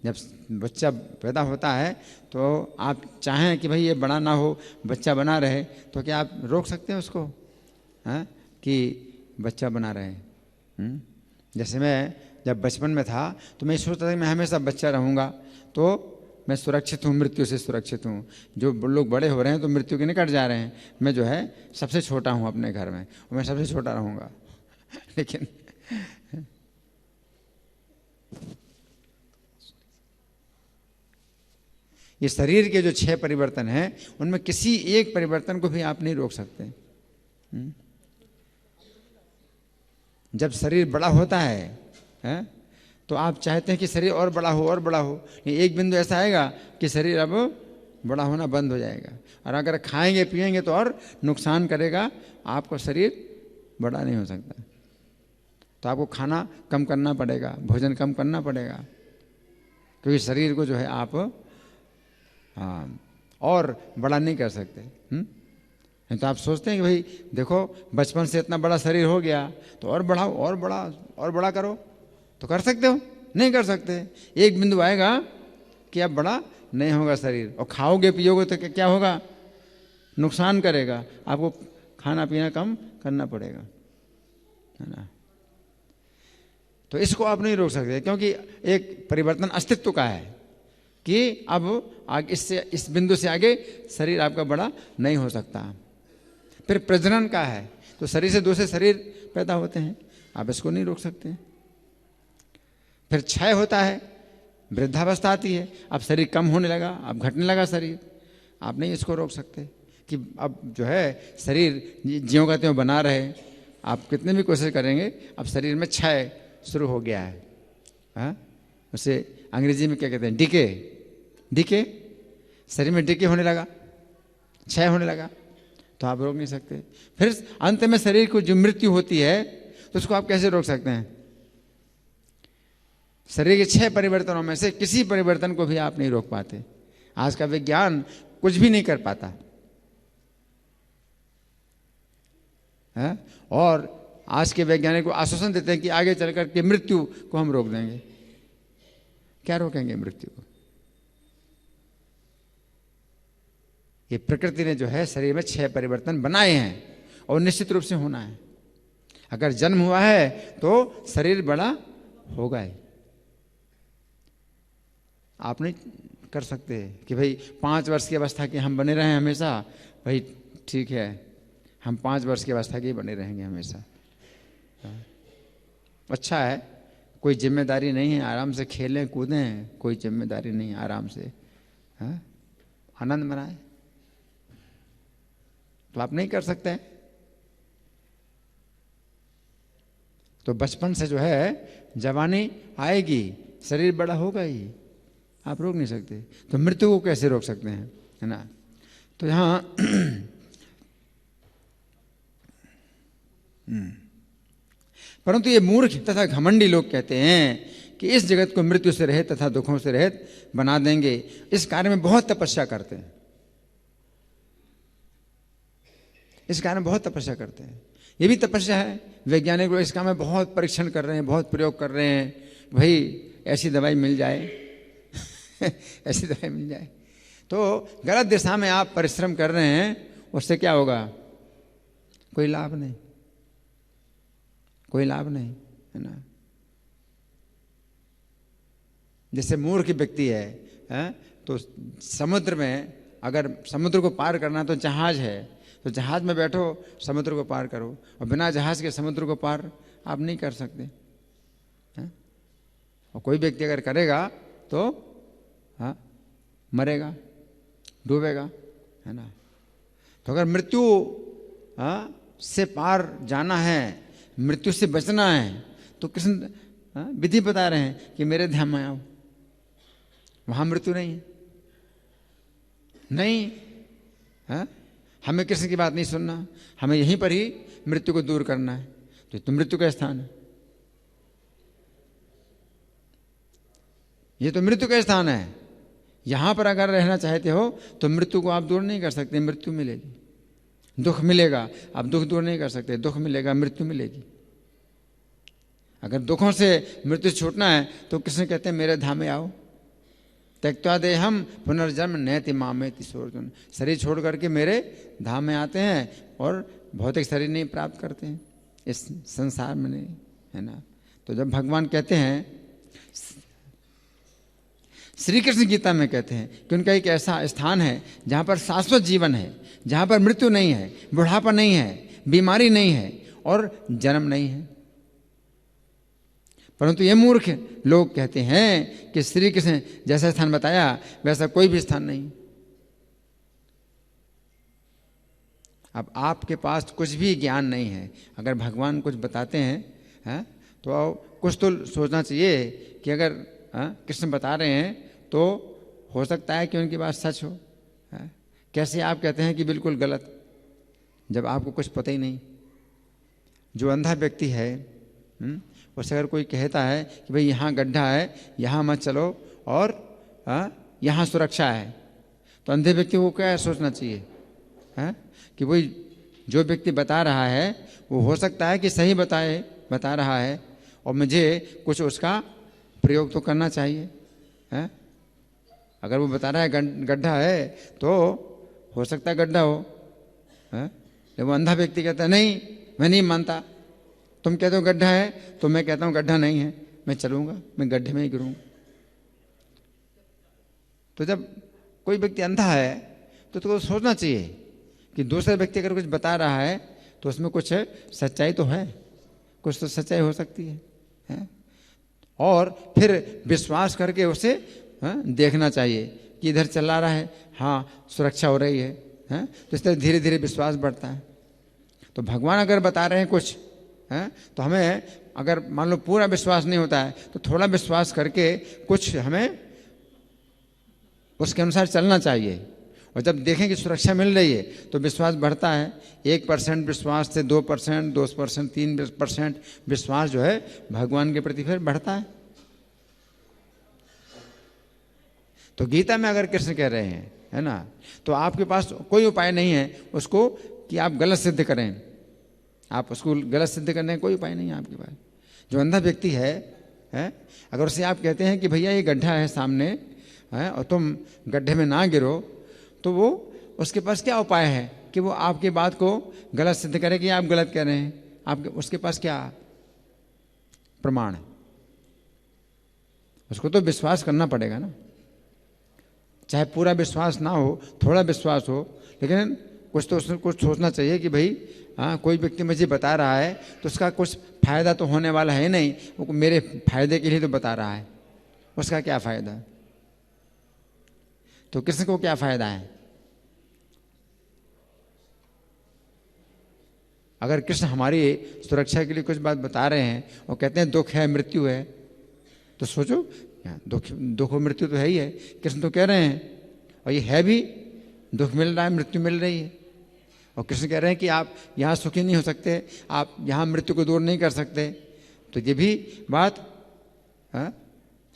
जब बच्चा पैदा होता है तो आप चाहें कि भाई ये बड़ा ना हो, बच्चा बना रहे, तो क्या आप रोक सकते हैं उसको कि बच्चा बना रहे। जैसे मैं जब बचपन में था तो मैं सोचता था कि मैं हमेशा बच्चा रहूँगा, तो मैं सुरक्षित हूँ, मृत्यु से सुरक्षित हूँ। जो लोग बड़े हो रहे हैं तो मृत्यु के निकट जा रहे हैं, मैं जो है सबसे छोटा हूँ अपने घर में, और मैं सबसे छोटा रहूँगा। लेकिन ये शरीर के जो 6 परिवर्तन हैं, उनमें किसी एक परिवर्तन को भी आप नहीं रोक सकते। जब शरीर बड़ा होता है तो आप चाहते हैं कि शरीर और बड़ा हो और बड़ा हो, एक बिंदु ऐसा आएगा कि शरीर अब बड़ा होना बंद हो जाएगा, और अगर खाएंगे पिएंगे तो और नुकसान करेगा, आपको शरीर बड़ा नहीं हो सकता। तो आपको खाना कम करना पड़ेगा, भोजन कम करना पड़ेगा, क्योंकि शरीर को जो है आप और बड़ा नहीं कर सकते। तो आप सोचते हैं कि भाई देखो बचपन से इतना बड़ा शरीर हो गया तो और बढ़ाओ, और बड़ा करो, तो कर सकते हो? नहीं कर सकते। एक बिंदु आएगा कि अब बड़ा नहीं होगा शरीर, और खाओगे पियोगे तो क्या होगा? नुकसान करेगा, आपको खाना पीना कम करना पड़ेगा, है ना। तो इसको आप नहीं रोक सकते, क्योंकि एक परिवर्तन अस्तित्व का है कि अब आगे इस बिंदु से आगे शरीर आपका बड़ा नहीं हो सकता। फिर प्रजनन का है, तो शरीर से दूसरे शरीर पैदा होते हैं, आप इसको नहीं रोक सकते। फिर क्षय होता है, वृद्धावस्था आती है, अब शरीर कम होने लगा, अब घटने लगा शरीर, आप नहीं इसको रोक सकते कि अब जो है शरीर ज्यों का त्यों बना रहे। आप कितने भी कोशिश करेंगे, अब शरीर में क्षय शुरू हो गया है। उसे अंग्रेजी में क्या कहते हैं? डिके। शरीर में डिके होने लगा, क्षय होने लगा, तो आप रोक नहीं सकते। फिर अंत में शरीर को जो मृत्यु होती है, तो उसको आप कैसे रोक सकते हैं? शरीर के 6 परिवर्तनों में से किसी परिवर्तन को भी आप नहीं रोक पाते। आज का विज्ञान कुछ भी नहीं कर पाता है, और आज के वैज्ञानिक को आश्वासन देते हैं कि आगे चलकर के मृत्यु को हम रोक देंगे। क्या रोकेंगे मृत्यु को? ये प्रकृति ने जो है शरीर में 6 परिवर्तन बनाए हैं, और निश्चित रूप से होना है। अगर जन्म हुआ है तो शरीर बड़ा होगा ही। आप नहीं कर सकते कि भाई 5 वर्ष की अवस्था के हम बने रहें हमेशा, भाई ठीक है हम 5 वर्ष की अवस्था के ही बने रहेंगे हमेशा। अच्छा है, कोई जिम्मेदारी नहीं है, आराम से खेलें कूदें, कोई जिम्मेदारी नहीं, आराम से आनंद मनाएं। तो आप नहीं कर सकते। तो बचपन से जो है जवानी आएगी, शरीर बड़ा होगा ही, आप रोक नहीं सकते। तो मृत्यु को कैसे रोक सकते हैं, है ना। तो यहाँ परंतु ये मूर्ख तथा घमंडी लोग कहते हैं कि इस जगत को मृत्यु से रहित तथा दुखों से रहित बना देंगे। इस कार्य में बहुत तपस्या करते हैं, इस कार्य में बहुत तपस्या करते हैं। ये भी तपस्या है। वैज्ञानिक लोग इस काम में बहुत परीक्षण कर रहे हैं, बहुत प्रयोग कर रहे हैं, भाई ऐसी दवाई मिल जाए ऐसी दवाई मिल जाए। तो गलत दिशा में आप परिश्रम कर रहे हैं, उससे क्या होगा? कोई लाभ नहीं, कोई लाभ नहीं, है ना। जैसे मूर्ख व्यक्ति है तो समुद्र में, अगर समुद्र को पार करना तो जहाज है, तो जहाज में बैठो समुद्र को पार करो, और बिना जहाज के समुद्र को पार आप नहीं कर सकते है? और कोई व्यक्ति अगर करेगा तो मरेगा, डूबेगा, है ना। तो अगर मृत्यु से पार जाना है, मृत्यु से बचना है, तो कृष्ण विधि बता रहे हैं कि मेरे ध्यान में आओ, वहां मृत्यु नहीं है। नहीं है, हमें कृष्ण की बात नहीं सुनना, हमें यहीं पर ही मृत्यु को दूर करना है। तो मृत्यु का स्थान है, ये तो मृत्यु का स्थान है। यहां पर अगर रहना चाहते हो तो मृत्यु को आप दूर नहीं कर सकते, मृत्यु मिलेगी, दुख मिलेगा, आप दुख दूर नहीं कर सकते, दुख मिलेगा, मृत्यु मिलेगी। अगर दुखों से मृत्यु छूटना है तो कृष्ण कहते हैं मेरे धाम में आओ, त्यक्त्वा देहम पुनर्जन्म नैति मामेति सोर्जुन। शरीर छोड़ करके मेरे धाम में आते हैं और भौतिक शरीर नहीं प्राप्त करते हैं, इस संसार में नहीं, है ना। तो जब भगवान कहते हैं श्री कृष्ण गीता में कहते हैं कि उनका एक ऐसा स्थान है जहाँ पर शाश्वत जीवन है, जहाँ पर मृत्यु नहीं है, बुढ़ापा नहीं है, बीमारी नहीं है और जन्म नहीं है। परंतु ये मूर्ख लोग कहते हैं कि श्री कृष्ण जैसा स्थान बताया वैसा कोई भी स्थान नहीं। अब आपके पास कुछ भी ज्ञान नहीं है, अगर भगवान कुछ बताते हैं तो कुछ तो सोचना चाहिए कि अगर कृष्ण बता रहे हैं तो हो सकता है कि उनकी बात सच हो। कैसे आप कहते हैं कि बिल्कुल गलत, जब आपको कुछ पता ही नहीं। जो अंधा व्यक्ति है उससे अगर कोई कहता है कि भाई यहाँ गड्ढा है, यहाँ मत चलो और यहाँ सुरक्षा है, तो अंधे व्यक्ति को क्या सोचना चाहिए कि वही जो व्यक्ति बता रहा है वो हो सकता है कि सही बता रहा है और मुझे कुछ उसका प्रयोग तो करना चाहिए। अगर वो बता रहा है गड्ढा है तो हो सकता है गड्ढा हो। जब वो अंधा व्यक्ति कहता है नहीं मैं नहीं मानता, तुम कहते हो गड्ढा है तो मैं कहता हूँ गड्ढा नहीं है, मैं चलूँगा, मैं गड्ढे में ही गिरूँगा। तो जब कोई व्यक्ति अंधा है तो उसको सोचना चाहिए कि दूसरा व्यक्ति अगर कुछ बता रहा है तो उसमें कुछ सच्चाई तो है, कुछ तो सच्चाई हो सकती है। और फिर विश्वास करके उसे देखना चाहिए कि इधर चला रहा है, हाँ सुरक्षा हो रही है। तो इस तरह धीरे धीरे विश्वास बढ़ता है। तो भगवान अगर बता रहे हैं कुछ तो हमें अगर मान लो पूरा विश्वास नहीं होता है तो थोड़ा विश्वास करके कुछ हमें उसके अनुसार चलना चाहिए। और जब देखें कि सुरक्षा मिल रही है तो विश्वास बढ़ता है। 1% विश्वास से 2%, 2%, 3% विश्वास जो है भगवान के प्रति फिर बढ़ता है। तो गीता में अगर कृष्ण कह रहे हैं, है ना, तो आपके पास कोई उपाय नहीं है उसको कि आप गलत सिद्ध करें। आप उसको गलत सिद्ध करने का कोई उपाय नहीं है आपके पास। जो अंधा व्यक्ति है अगर उससे आप कहते हैं कि भैया ये गड्ढा है सामने और तुम गड्ढे में ना गिरो, तो वो उसके पास क्या उपाय है कि वो आपकी बात को गलत सिद्ध करे कि आप गलत कह रहे हैं। आपके उसके पास क्या प्रमाण है? उसको तो विश्वास करना पड़ेगा ना, चाहे पूरा विश्वास ना हो, थोड़ा विश्वास हो, लेकिन कुछ तो उसको कुछ सोचना चाहिए कि भाई कोई व्यक्ति मुझे बता रहा है तो उसका कुछ फायदा तो होने वाला है नहीं, वो मेरे फायदे के लिए तो बता रहा है, उसका क्या फायदा? तो कृष्ण को क्या फायदा है? अगर कृष्ण हमारी सुरक्षा के लिए कुछ बात बता रहे हैं और कहते हैं दुख है, मृत्यु है, तो सोचो दुख और मृत्यु तो है ही है। कृष्ण तो कह रहे हैं और ये है भी, दुख मिल रहा है, मृत्यु मिल रही है। और कृष्ण कह रहे हैं कि आप यहाँ सुखी नहीं हो सकते, आप यहाँ मृत्यु को दूर नहीं कर सकते। तो ये भी बात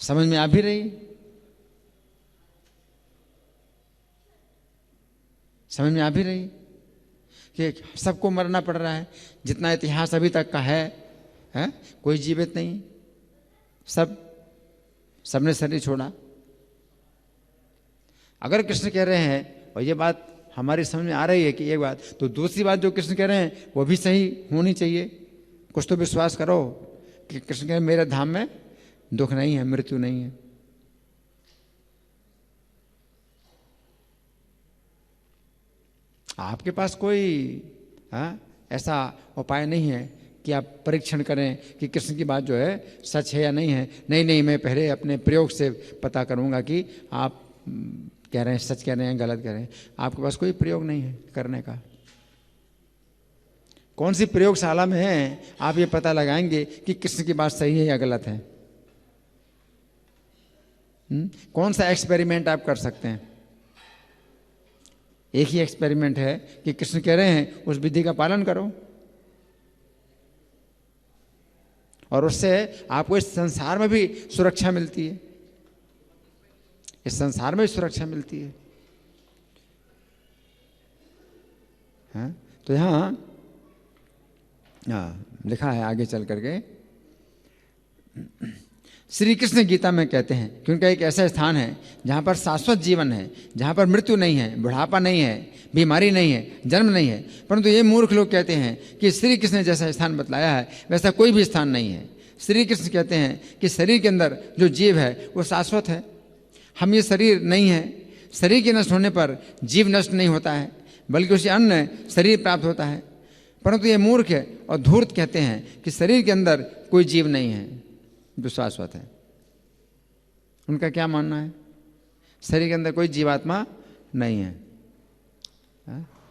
समझ में आ भी रही, समझ में आ भी रही कि सबको मरना पड़ रहा है। जितना इतिहास अभी तक का है कोई जीवित नहीं, सबने शरीर छोड़ा। अगर कृष्ण कह रहे हैं और ये बात हमारी समझ में आ रही है कि एक बात, तो दूसरी बात जो कृष्ण कह रहे हैं वो भी सही होनी चाहिए। कुछ तो विश्वास करो कि कृष्ण कह रहे हैं मेरे धाम में दुख नहीं है, मृत्यु नहीं है। आपके पास कोई ऐसा उपाय नहीं है कि आप परीक्षण करें कि कृष्ण की बात जो है सच है या नहीं है। नहीं, मैं पहले अपने प्रयोग से पता करूंगा कि आप कह रहे हैं सच कह रहे हैं, गलत कह रहे हैं। आपके पास कोई प्रयोग नहीं है करने का। कौन सी प्रयोगशाला में है आप ये पता लगाएंगे कि कृष्ण की बात सही है या गलत है? कौन सा एक्सपेरिमेंट आप कर सकते हैं? एक ही एक्सपेरिमेंट है कि कृष्ण कह रहे हैं उस विधि का पालन करो, और उससे आपको इस संसार में भी सुरक्षा मिलती है, इस संसार में भी सुरक्षा मिलती है। तो यहाँ लिखा है आगे चल करके, श्री कृष्ण गीता में कहते हैं कि उनका एक ऐसा स्थान है जहाँ पर शाश्वत जीवन है, जहाँ पर मृत्यु नहीं है, बुढ़ापा नहीं है, बीमारी नहीं है, जन्म नहीं है। परंतु ये मूर्ख लोग कहते हैं कि श्री कृष्ण ने जैसा स्थान बतलाया है वैसा कोई भी स्थान नहीं है। श्री कृष्ण कहते हैं कि शरीर के अंदर जो जीव है वो शाश्वत है, हम ये शरीर नहीं है। शरीर के नष्ट होने पर जीव नष्ट नहीं होता है, बल्कि उसे अन्य शरीर प्राप्त होता है। परंतु ये मूर्ख और धूर्त कहते हैं कि शरीर के अंदर कोई जीव नहीं है जो शाश्वत है। उनका क्या मानना है? शरीर के अंदर कोई जीवात्मा नहीं है।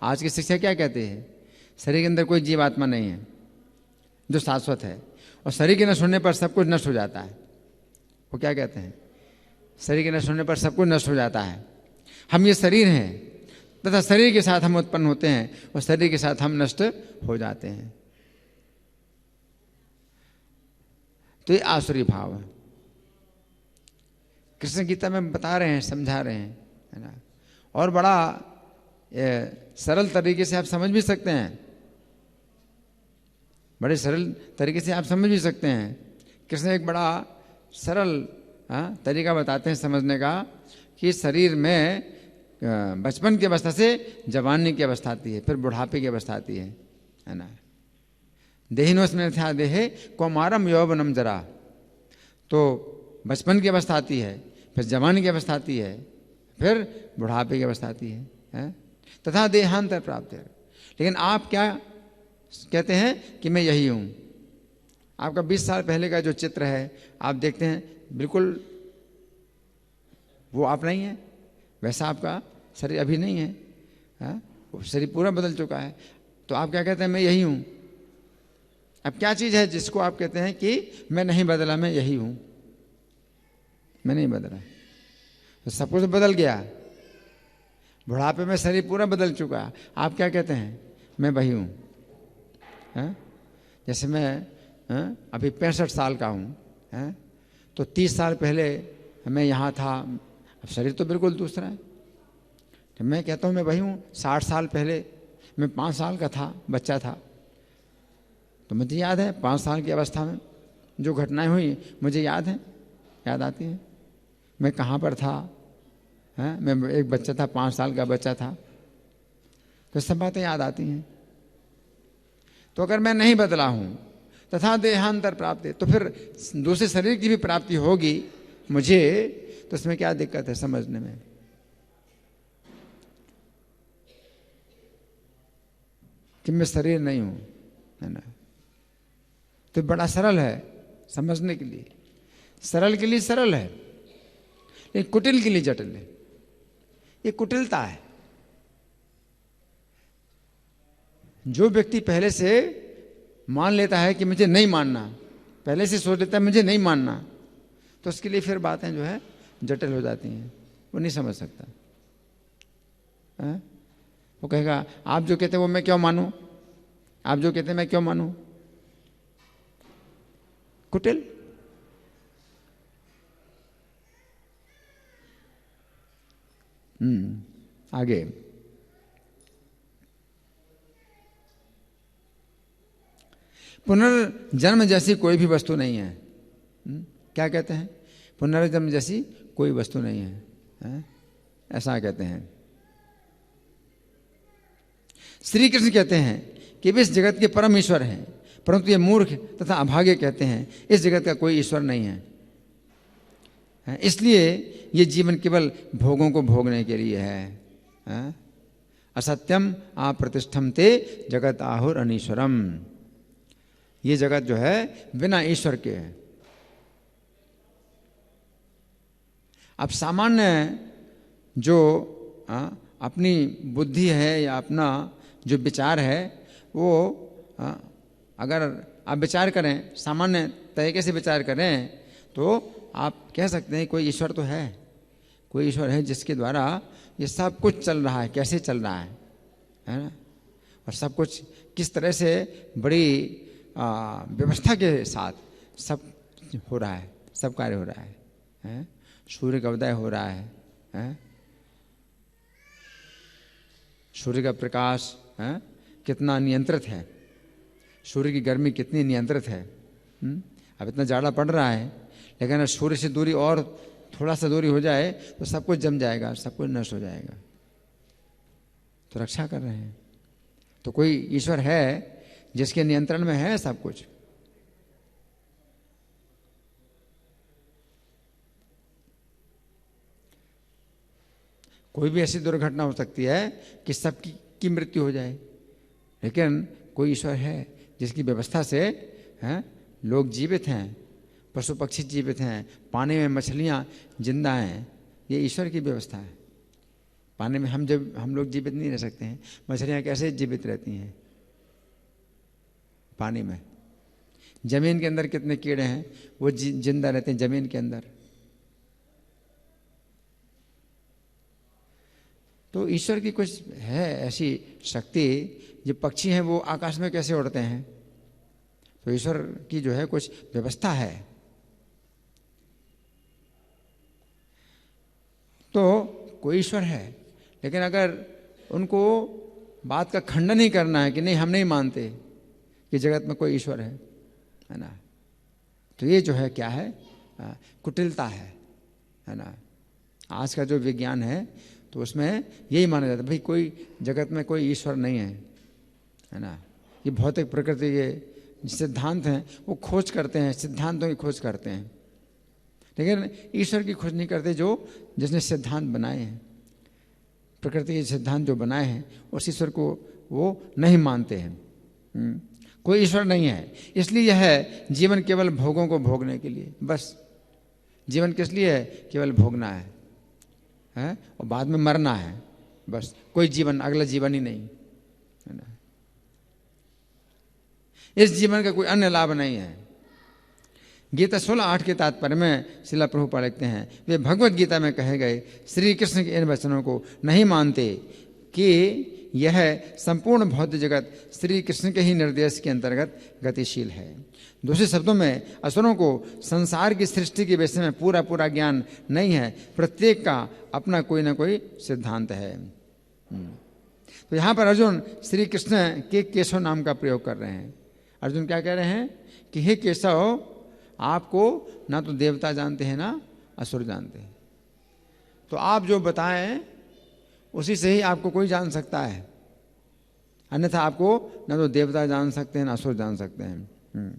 आज की शिक्षा क्या कहती है? शरीर के अंदर कोई जीवात्मा नहीं है जो शाश्वत है, और शरीर के नष्ट होने पर सब कुछ नष्ट हो जाता है। वो क्या कहते हैं? शरीर के नष्ट होने पर सब कुछ नष्ट हो जाता है। हम ये शरीर हैं तथा शरीर के साथ हम उत्पन्न होते हैं और शरीर के साथ हम नष्ट हो जाते हैं। तो ये आसुरी भाव है। कृष्ण गीता में बता रहे हैं, समझा रहे हैं, है ना। और बड़ा सरल तरीके से आप समझ भी सकते हैं, बड़े सरल तरीके से आप समझ भी सकते हैं। कृष्ण एक बड़ा सरल तरीका बताते हैं समझने का कि शरीर में बचपन की अवस्था से जवानी की अवस्था आती है, फिर बुढ़ापे की अवस्था आती है ना। देहिनोस्मिन् यथा देहे कौमारम यौवनम जरा, तो बचपन की अवस्था आती है, फिर जवानी की अवस्था आती है, फिर बुढ़ापे की अवस्था आती है तथा देहांतर प्राप्त है। लेकिन आप क्या कहते हैं कि मैं यही हूँ। आपका 20 साल पहले का जो चित्र है आप देखते हैं, बिल्कुल वो आप नहीं है, वैसा आपका शरीर अभी नहीं है, वो शरीर पूरा बदल चुका है। तो आप क्या कहते हैं? मैं यही हूँ। अब क्या चीज़ है जिसको आप कहते हैं कि मैं नहीं बदला, मैं यही हूँ, मैं नहीं बदला? तो सब कुछ बदल गया। बुढ़ापे में शरीर पूरा बदल चुका है, आप क्या कहते हैं? मैं वही हूँ। जैसे मैं अभी 65 साल का हूँ, तो 30 साल पहले मैं यहाँ था, अब शरीर तो बिल्कुल दूसरा है। तो मैं कहता हूँ मैं वही हूँ। 60 साल पहले मैं 5 साल का था, बच्चा था, तो मुझे याद है 5 साल की अवस्था में जो घटनाएं हुई मुझे याद है, याद आती हैं। मैं कहाँ पर था, मैं एक बच्चा था, 5 साल का बच्चा था, तो सब बातें याद आती हैं। तो अगर मैं नहीं बदला हूँ तथा देहांतर प्राप्त है, तो फिर दूसरे शरीर की भी प्राप्ति होगी मुझे, तो इसमें क्या दिक्कत है समझने में? कि मैं शरीर नहीं हूँ, है ना। तो बड़ा सरल है समझने के लिए, सरल के लिए सरल है, लेकिन कुटिल के लिए जटिल है। ये कुटिलता है। जो व्यक्ति पहले से मान लेता है कि मुझे नहीं मानना, पहले से सोच लेता है मुझे नहीं मानना, तो उसके लिए फिर बातें जो है जटिल हो जाती हैं, वो नहीं समझ सकता। वो कहेगा आप जो कहते हैं वो मैं क्यों मानूं, आप जो कहते हैं मैं क्यों मानूं? कुटिल। आगे पुनर्जन्म जैसी कोई भी वस्तु नहीं है। क्या कहते हैं? पुनर्जन्म जैसी कोई वस्तु नहीं है, ऐसा कहते हैं। श्री कृष्ण कहते हैं कि वे इस जगत के परम ईश्वर हैं, परंतु ये मूर्ख तथा अभागे कहते हैं इस जगत का कोई ईश्वर नहीं है। इसलिए ये जीवन केवल भोगों को भोगने के लिए है। असत्यम अप्रतिष्ठम ते जगत आहुर अनीश्वरम। ये जगत जो है बिना ईश्वर के है। अब सामान्य जो अपनी बुद्धि है या अपना जो विचार है, वो अगर आप विचार करें, सामान्य तरीके से विचार करें, तो आप कह सकते हैं कोई ईश्वर तो है, कोई ईश्वर है जिसके द्वारा ये सब कुछ चल रहा है। कैसे चल रहा है ना? और सब कुछ किस तरह से बड़ी व्यवस्था के साथ सब हो रहा है, सब कार्य हो रहा है। सूर्य का उदय हो रहा है, सूर्य का प्रकाश कितना नियंत्रित है, सूर्य की गर्मी कितनी नियंत्रित है। अब इतना जाड़ा पड़ रहा है, लेकिन अगर सूर्य से दूरी और थोड़ा सा दूरी हो जाए तो सब कुछ जम जाएगा, सब कुछ नष्ट हो जाएगा। तो रक्षा कर रहे हैं। तो कोई ईश्वर है जिसके नियंत्रण में है सब कुछ। कोई भी ऐसी दुर्घटना हो सकती है कि सबकी की मृत्यु हो जाए, लेकिन कोई ईश्वर है जिसकी व्यवस्था से हैं लोग जीवित हैं, पशु पक्षी जीवित हैं, पानी में मछलियाँ जिंदा हैं। ये ईश्वर की व्यवस्था है। पानी में हम लोग जीवित नहीं रह सकते हैं, मछलियाँ कैसे जीवित रहती हैं पानी में? जमीन के अंदर कितने कीड़े हैं, वो जिंदा रहते हैं जमीन के अंदर। तो ईश्वर की कुछ है ऐसी शक्ति, जो पक्षी हैं वो आकाश में कैसे उड़ते हैं, तो ईश्वर की जो है कुछ व्यवस्था है। तो कोई ईश्वर है, लेकिन अगर उनको बात का खंडन ही करना है कि नहीं हम नहीं मानते कि जगत में कोई ईश्वर है ना, तो ये जो है क्या है, कुटिलता है ना। आज का जो विज्ञान है तो उसमें यही माना जाता है भाई कोई जगत में कोई ईश्वर नहीं है ना। ये भौतिक प्रकृति के सिद्धांत हैं वो खोज करते हैं, सिद्धांतों की खोज करते हैं, लेकिन ईश्वर की खोज नहीं करते जो जिसने सिद्धांत बनाए हैं, प्रकृति के सिद्धांत जो बनाए हैं उस ईश्वर को वो नहीं मानते हैं। कोई ईश्वर नहीं है, इसलिए यह है जीवन केवल भोगों को भोगने के लिए, बस जीवन किस लिए है, केवल भोगना है और बाद में मरना है, बस कोई जीवन अगला जीवन ही नहीं है ना। इस जीवन का कोई अन्य लाभ नहीं है। गीता 16:8 के तात्पर्य में श्रील प्रभुपाद लिखते हैं, वे भगवत गीता में कहे गए श्री कृष्ण के इन वचनों को नहीं मानते कि यह संपूर्ण भौतिक जगत श्री कृष्ण के ही निर्देश के अंतर्गत गतिशील है। दूसरे शब्दों में असुरों को संसार की सृष्टि के विषय में पूरा पूरा ज्ञान नहीं है, प्रत्येक का अपना कोई ना कोई सिद्धांत है। तो यहाँ पर अर्जुन श्री कृष्ण के केशव नाम का प्रयोग कर रहे हैं। अर्जुन क्या कह रहे हैं कि हे केशव, आपको ना तो देवता जानते हैं ना असुर जानते हैं, तो आप जो बताएं उसी से ही आपको कोई जान सकता है, अन्यथा आपको ना तो देवता जान सकते हैं ना असुर जान सकते हैं।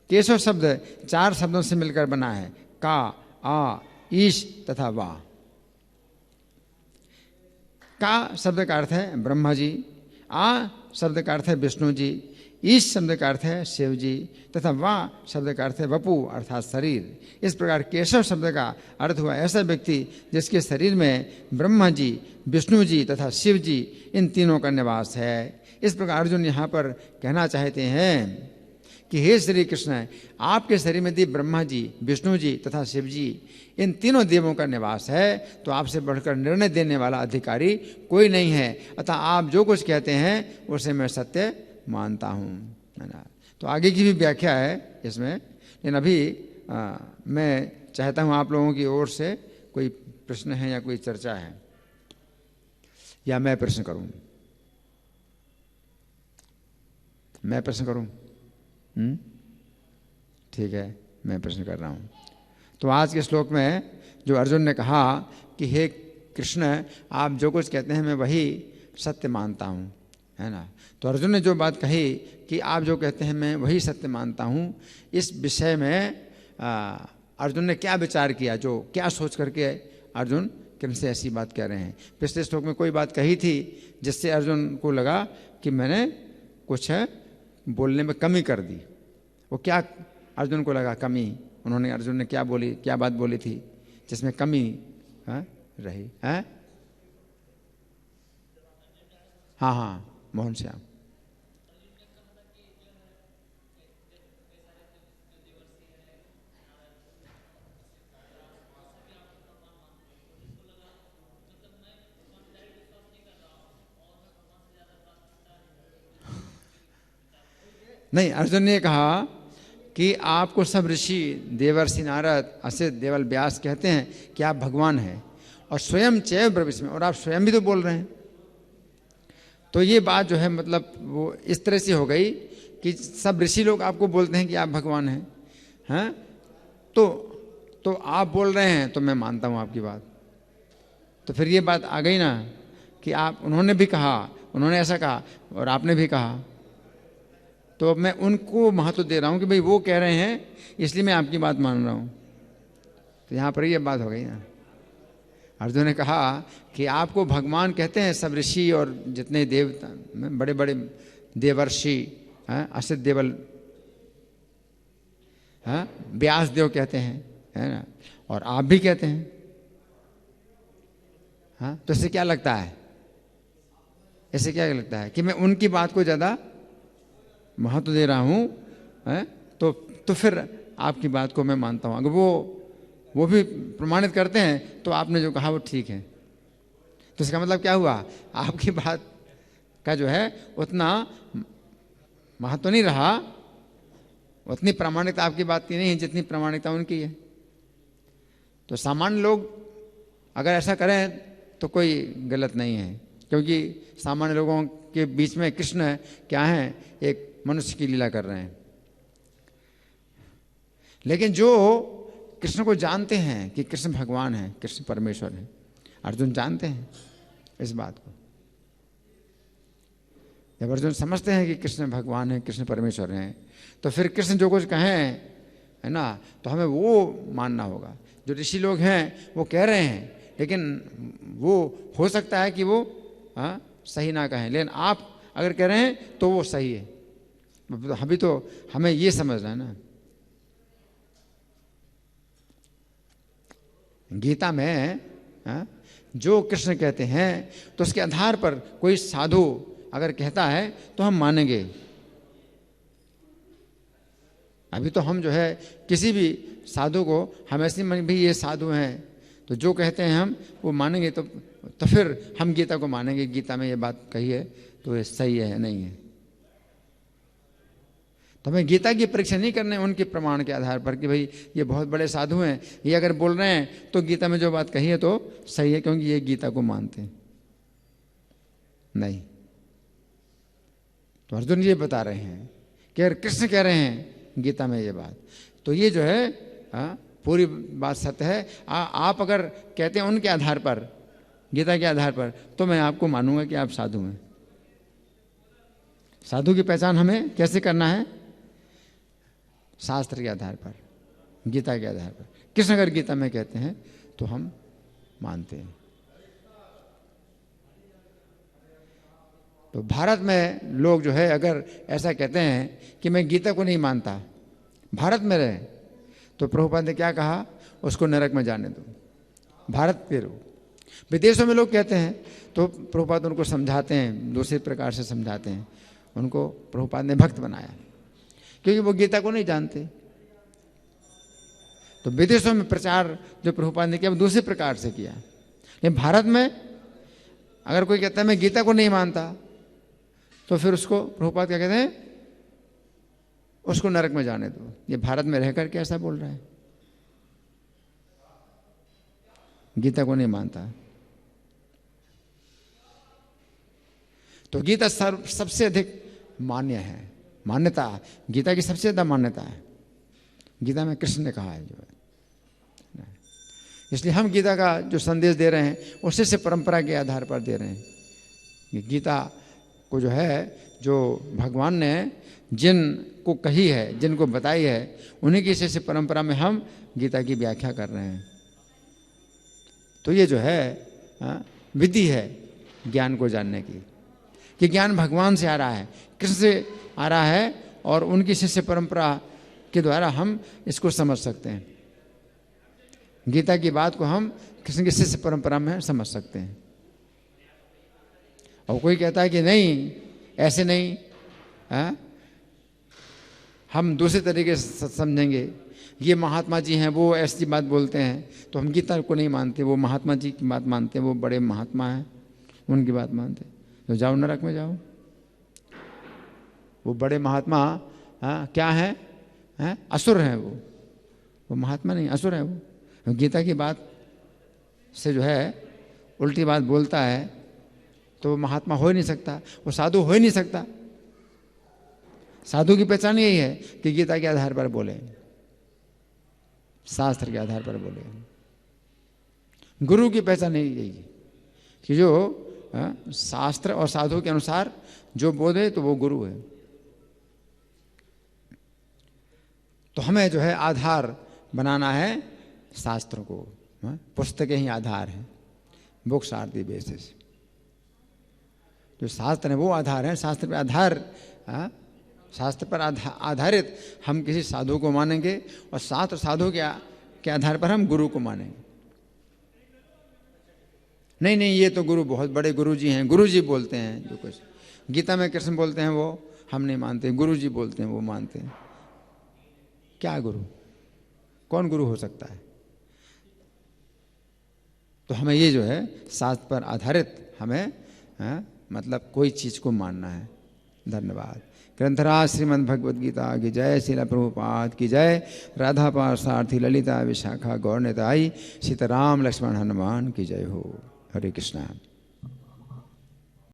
केशव शब्द 4 शब्दों से मिलकर बना है, का, आ, ईश तथा वा। का शब्द का अर्थ है ब्रह्मा जी, आ शब्द का अर्थ है विष्णु जी, ईश शब्द का अर्थ है शिव जी तथा वा शब्द का अर्थ है वपु अर्थात शरीर। इस प्रकार केशव शब्द का अर्थ हुआ ऐसा व्यक्ति जिसके शरीर में ब्रह्मा जी, विष्णु जी तथा शिव जी इन तीनों का निवास है। इस प्रकार अर्जुन यहाँ पर कहना चाहते हैं कि हे श्री कृष्ण, आपके शरीर में ब्रह्मा जी, विष्णु जी तथा शिव जी इन तीनों देवों का निवास है, तो आपसे बढ़कर निर्णय देने वाला अधिकारी कोई नहीं है, अतः आप जो कुछ कहते हैं उसे मैं सत्य मानता हूँ, है ना। तो आगे की भी व्याख्या है इसमें, लेकिन अभी मैं चाहता हूँ आप लोगों की ओर से कोई प्रश्न है या कोई चर्चा है, या मैं प्रश्न करूँ? मैं प्रश्न करूँ? ठीक है, मैं प्रश्न कर रहा हूँ। तो आज के श्लोक में जो अर्जुन ने कहा कि हे कृष्ण, आप जो कुछ कहते हैं मैं वही सत्य मानता हूँ, है ना। तो अर्जुन ने जो बात कही कि आप जो कहते हैं मैं वही सत्य मानता हूँ, इस विषय में अर्जुन ने क्या विचार किया, जो क्या सोच करके अर्जुन कृष्ण से ऐसी बात कह रहे हैं। पिछले श्लोक में कोई बात कही थी जिससे अर्जुन को लगा कि मैंने कुछ बोलने में कमी कर दी। वो क्या अर्जुन को लगा कमी, अर्जुन ने क्या बात बोली थी जिसमें कमी रही है? हाँ, मोहन श्याम। नहीं, अर्जुन ने कहा कि आपको सब ऋषि, देवर्षि नारद, असित, देवल, व्यास कहते हैं कि आप भगवान हैं, और स्वयं चैव ब्रविष्मि, और आप स्वयं भी तो बोल रहे हैं। तो ये बात जो है मतलब वो इस तरह से हो गई कि सब ऋषि लोग आपको बोलते हैं कि आप भगवान हैं, तो आप बोल रहे हैं तो मैं मानता हूँ आपकी बात। तो फिर ये बात आ गई ना कि उन्होंने भी कहा, उन्होंने ऐसा कहा और आपने भी कहा, तो मैं उनको महत्व दे रहा हूँ कि भाई वो कह रहे हैं इसलिए मैं आपकी बात मान रहा हूँ। तो यहाँ पर ये बात हो गई ना। अर्जुन ने कहा कि आपको भगवान कहते हैं सब ऋषि और जितने देवता, बड़े बड़े देवर्षि, असित देवल, व्यास देव कहते हैं, है ना, और आप भी कहते हैं। तो इससे क्या लगता है, इससे क्या लगता है कि मैं उनकी बात को ज़्यादा महत्व दे रहा हूँ, तो फिर आपकी बात को मैं मानता हूँ। अगर वो भी प्रमाणित करते हैं तो आपने जो कहा वो ठीक है। तो इसका मतलब क्या हुआ, आपकी बात का जो है उतना महत्व नहीं रहा, उतनी प्रामाणिकता आपकी बात की नहीं है जितनी प्रामाणिकता उनकी है। तो सामान्य लोग अगर ऐसा करें तो कोई गलत नहीं है, क्योंकि सामान्य लोगों के बीच में कृष्ण क्या है, एक मनुष्य की लीला कर रहे हैं। लेकिन जो कृष्ण को जानते हैं कि कृष्ण भगवान है, कृष्ण परमेश्वर है, अर्जुन जानते हैं इस बात को। जब अर्जुन समझते हैं कि कृष्ण भगवान है, कृष्ण परमेश्वर हैं, तो फिर कृष्ण जो कुछ कहें, है ना, तो हमें वो मानना होगा। जो ऋषि लोग हैं वो कह रहे हैं, लेकिन वो हो सकता है कि वो सही ना कहें, लेकिन आप अगर कह रहे हैं तो वो सही है। अभी तो हमें ये समझना है ना, गीता में जो कृष्ण कहते हैं तो उसके आधार पर कोई साधु अगर कहता है तो हम मानेंगे। अभी तो हम जो है किसी भी साधु को, हम ऐसे में भी ये साधु हैं तो जो कहते हैं हम वो मानेंगे, तो फिर हम गीता को मानेंगे। गीता में ये बात कही है तो ये सही है नहीं है। तो हमें गीता की परीक्षा नहीं करने उनके प्रमाण के आधार पर कि भाई ये बहुत बड़े साधु हैं, ये अगर बोल रहे हैं तो गीता में जो बात कही है तो सही है, क्योंकि ये गीता को मानते हैं। नहीं, तो अर्जुन ये बता रहे हैं कि अगर कृष्ण कह रहे हैं गीता में ये बात, तो ये जो है पूरी बात सत्य है। आप अगर कहते हैं उनके आधार पर, गीता के आधार पर, तो मैं आपको मानूंगा कि आप साधु हैं। साधु की पहचान हमें कैसे करना है, शास्त्र के आधार पर, गीता के आधार पर। कृष्ण अगर गीता में कहते हैं तो हम मानते हैं। तो भारत में लोग जो है अगर ऐसा कहते हैं कि मैं गीता को नहीं मानता, भारत में रहे, तो प्रभुपाद ने क्या कहा, उसको नरक में जाने दो, भारत पे रहो। विदेशों में लोग कहते हैं तो प्रभुपाद उनको समझाते हैं, दूसरे प्रकार से समझाते हैं। उनको प्रभुपाद ने भक्त बनाया क्योंकि वो गीता को नहीं जानते। तो विदेशों में प्रचार जो प्रभुपाद ने किया वो दूसरे प्रकार से किया। लेकिन भारत में अगर कोई कहता है मैं गीता को नहीं मानता, तो फिर उसको प्रभुपाद क्या कहते हैं, उसको नरक में जाने दो। ये भारत में रहकर के ऐसा बोल रहा है, गीता को नहीं मानता। तो गीता सबसे अधिक मान्य है, मान्यता गीता की सबसे ज्यादा मान्यता है। गीता में कृष्ण ने कहा है जो है, इसलिए हम गीता का जो संदेश दे रहे हैं वो शिष्य परंपरा के आधार पर दे रहे हैं। गीता को जो है, जो भगवान ने जिनको कही है, जिनको बताई है, उन्हीं की शिष्य परंपरा में हम गीता की व्याख्या कर रहे हैं। तो ये जो है विधि है ज्ञान को जानने की, कि ज्ञान भगवान से आ रहा है, कृष्ण से आ रहा है, और उनकी शिष्य परंपरा के द्वारा हम इसको समझ सकते हैं। गीता की बात को हम कृष्ण की शिष्य परंपरा में समझ सकते हैं। और कोई कहता है कि नहीं, ऐसे नहीं, हम दूसरे तरीके से समझेंगे, ये महात्मा जी हैं वो ऐसी बात बोलते हैं, तो हम गीता को नहीं मानते, वो महात्मा जी की बात मानते हैं, वो बड़े महात्मा हैं, उनकी बात मानते, तो जाओ नरक में जाओ। वो बड़े महात्मा क्या है, असुर हैं वो महात्मा नहीं, असुर है वो। गीता की बात से जो है उल्टी बात बोलता है तो वो महात्मा हो ही नहीं सकता, वो साधु हो ही नहीं सकता। साधु की पहचान यही है कि गीता के आधार पर बोले, शास्त्र के आधार पर बोले। गुरु की पहचान यही है कि जो शास्त्र और साधु के अनुसार जो बोले तो वो गुरु है। तो हमें जो है आधार बनाना है शास्त्र को, पुस्तकें ही आधार है, बुक्स आर दी बेसिस। जो शास्त्र है वो आधार है, शास्त्र पर आधार, शास्त्र पर आधारित हम किसी साधु को मानेंगे और शास्त्र साधु के आधार पर हम गुरु को मानेंगे। नहीं नहीं, ये तो गुरु बहुत बड़े गुरु जी हैं, गुरु जी बोलते हैं जो कुछ गीता में कृष्ण बोलते हैं वो हम नहीं मानते, गुरु जी बोलते हैं वो मानते हैं। क्या गुरु, कौन गुरु हो सकता है? तो हमें ये जो है शास्त्र पर आधारित हमें मतलब कोई चीज को मानना है। धन्यवाद। ग्रंथराज श्रीमद् भगवद गीता की जय, श्रील प्रभुपाद की जय, राधा पार्थसारथी ललिता विशाखा गौर निताई, सीताराम लक्ष्मण हनुमान की जय हो। हरे कृष्णा।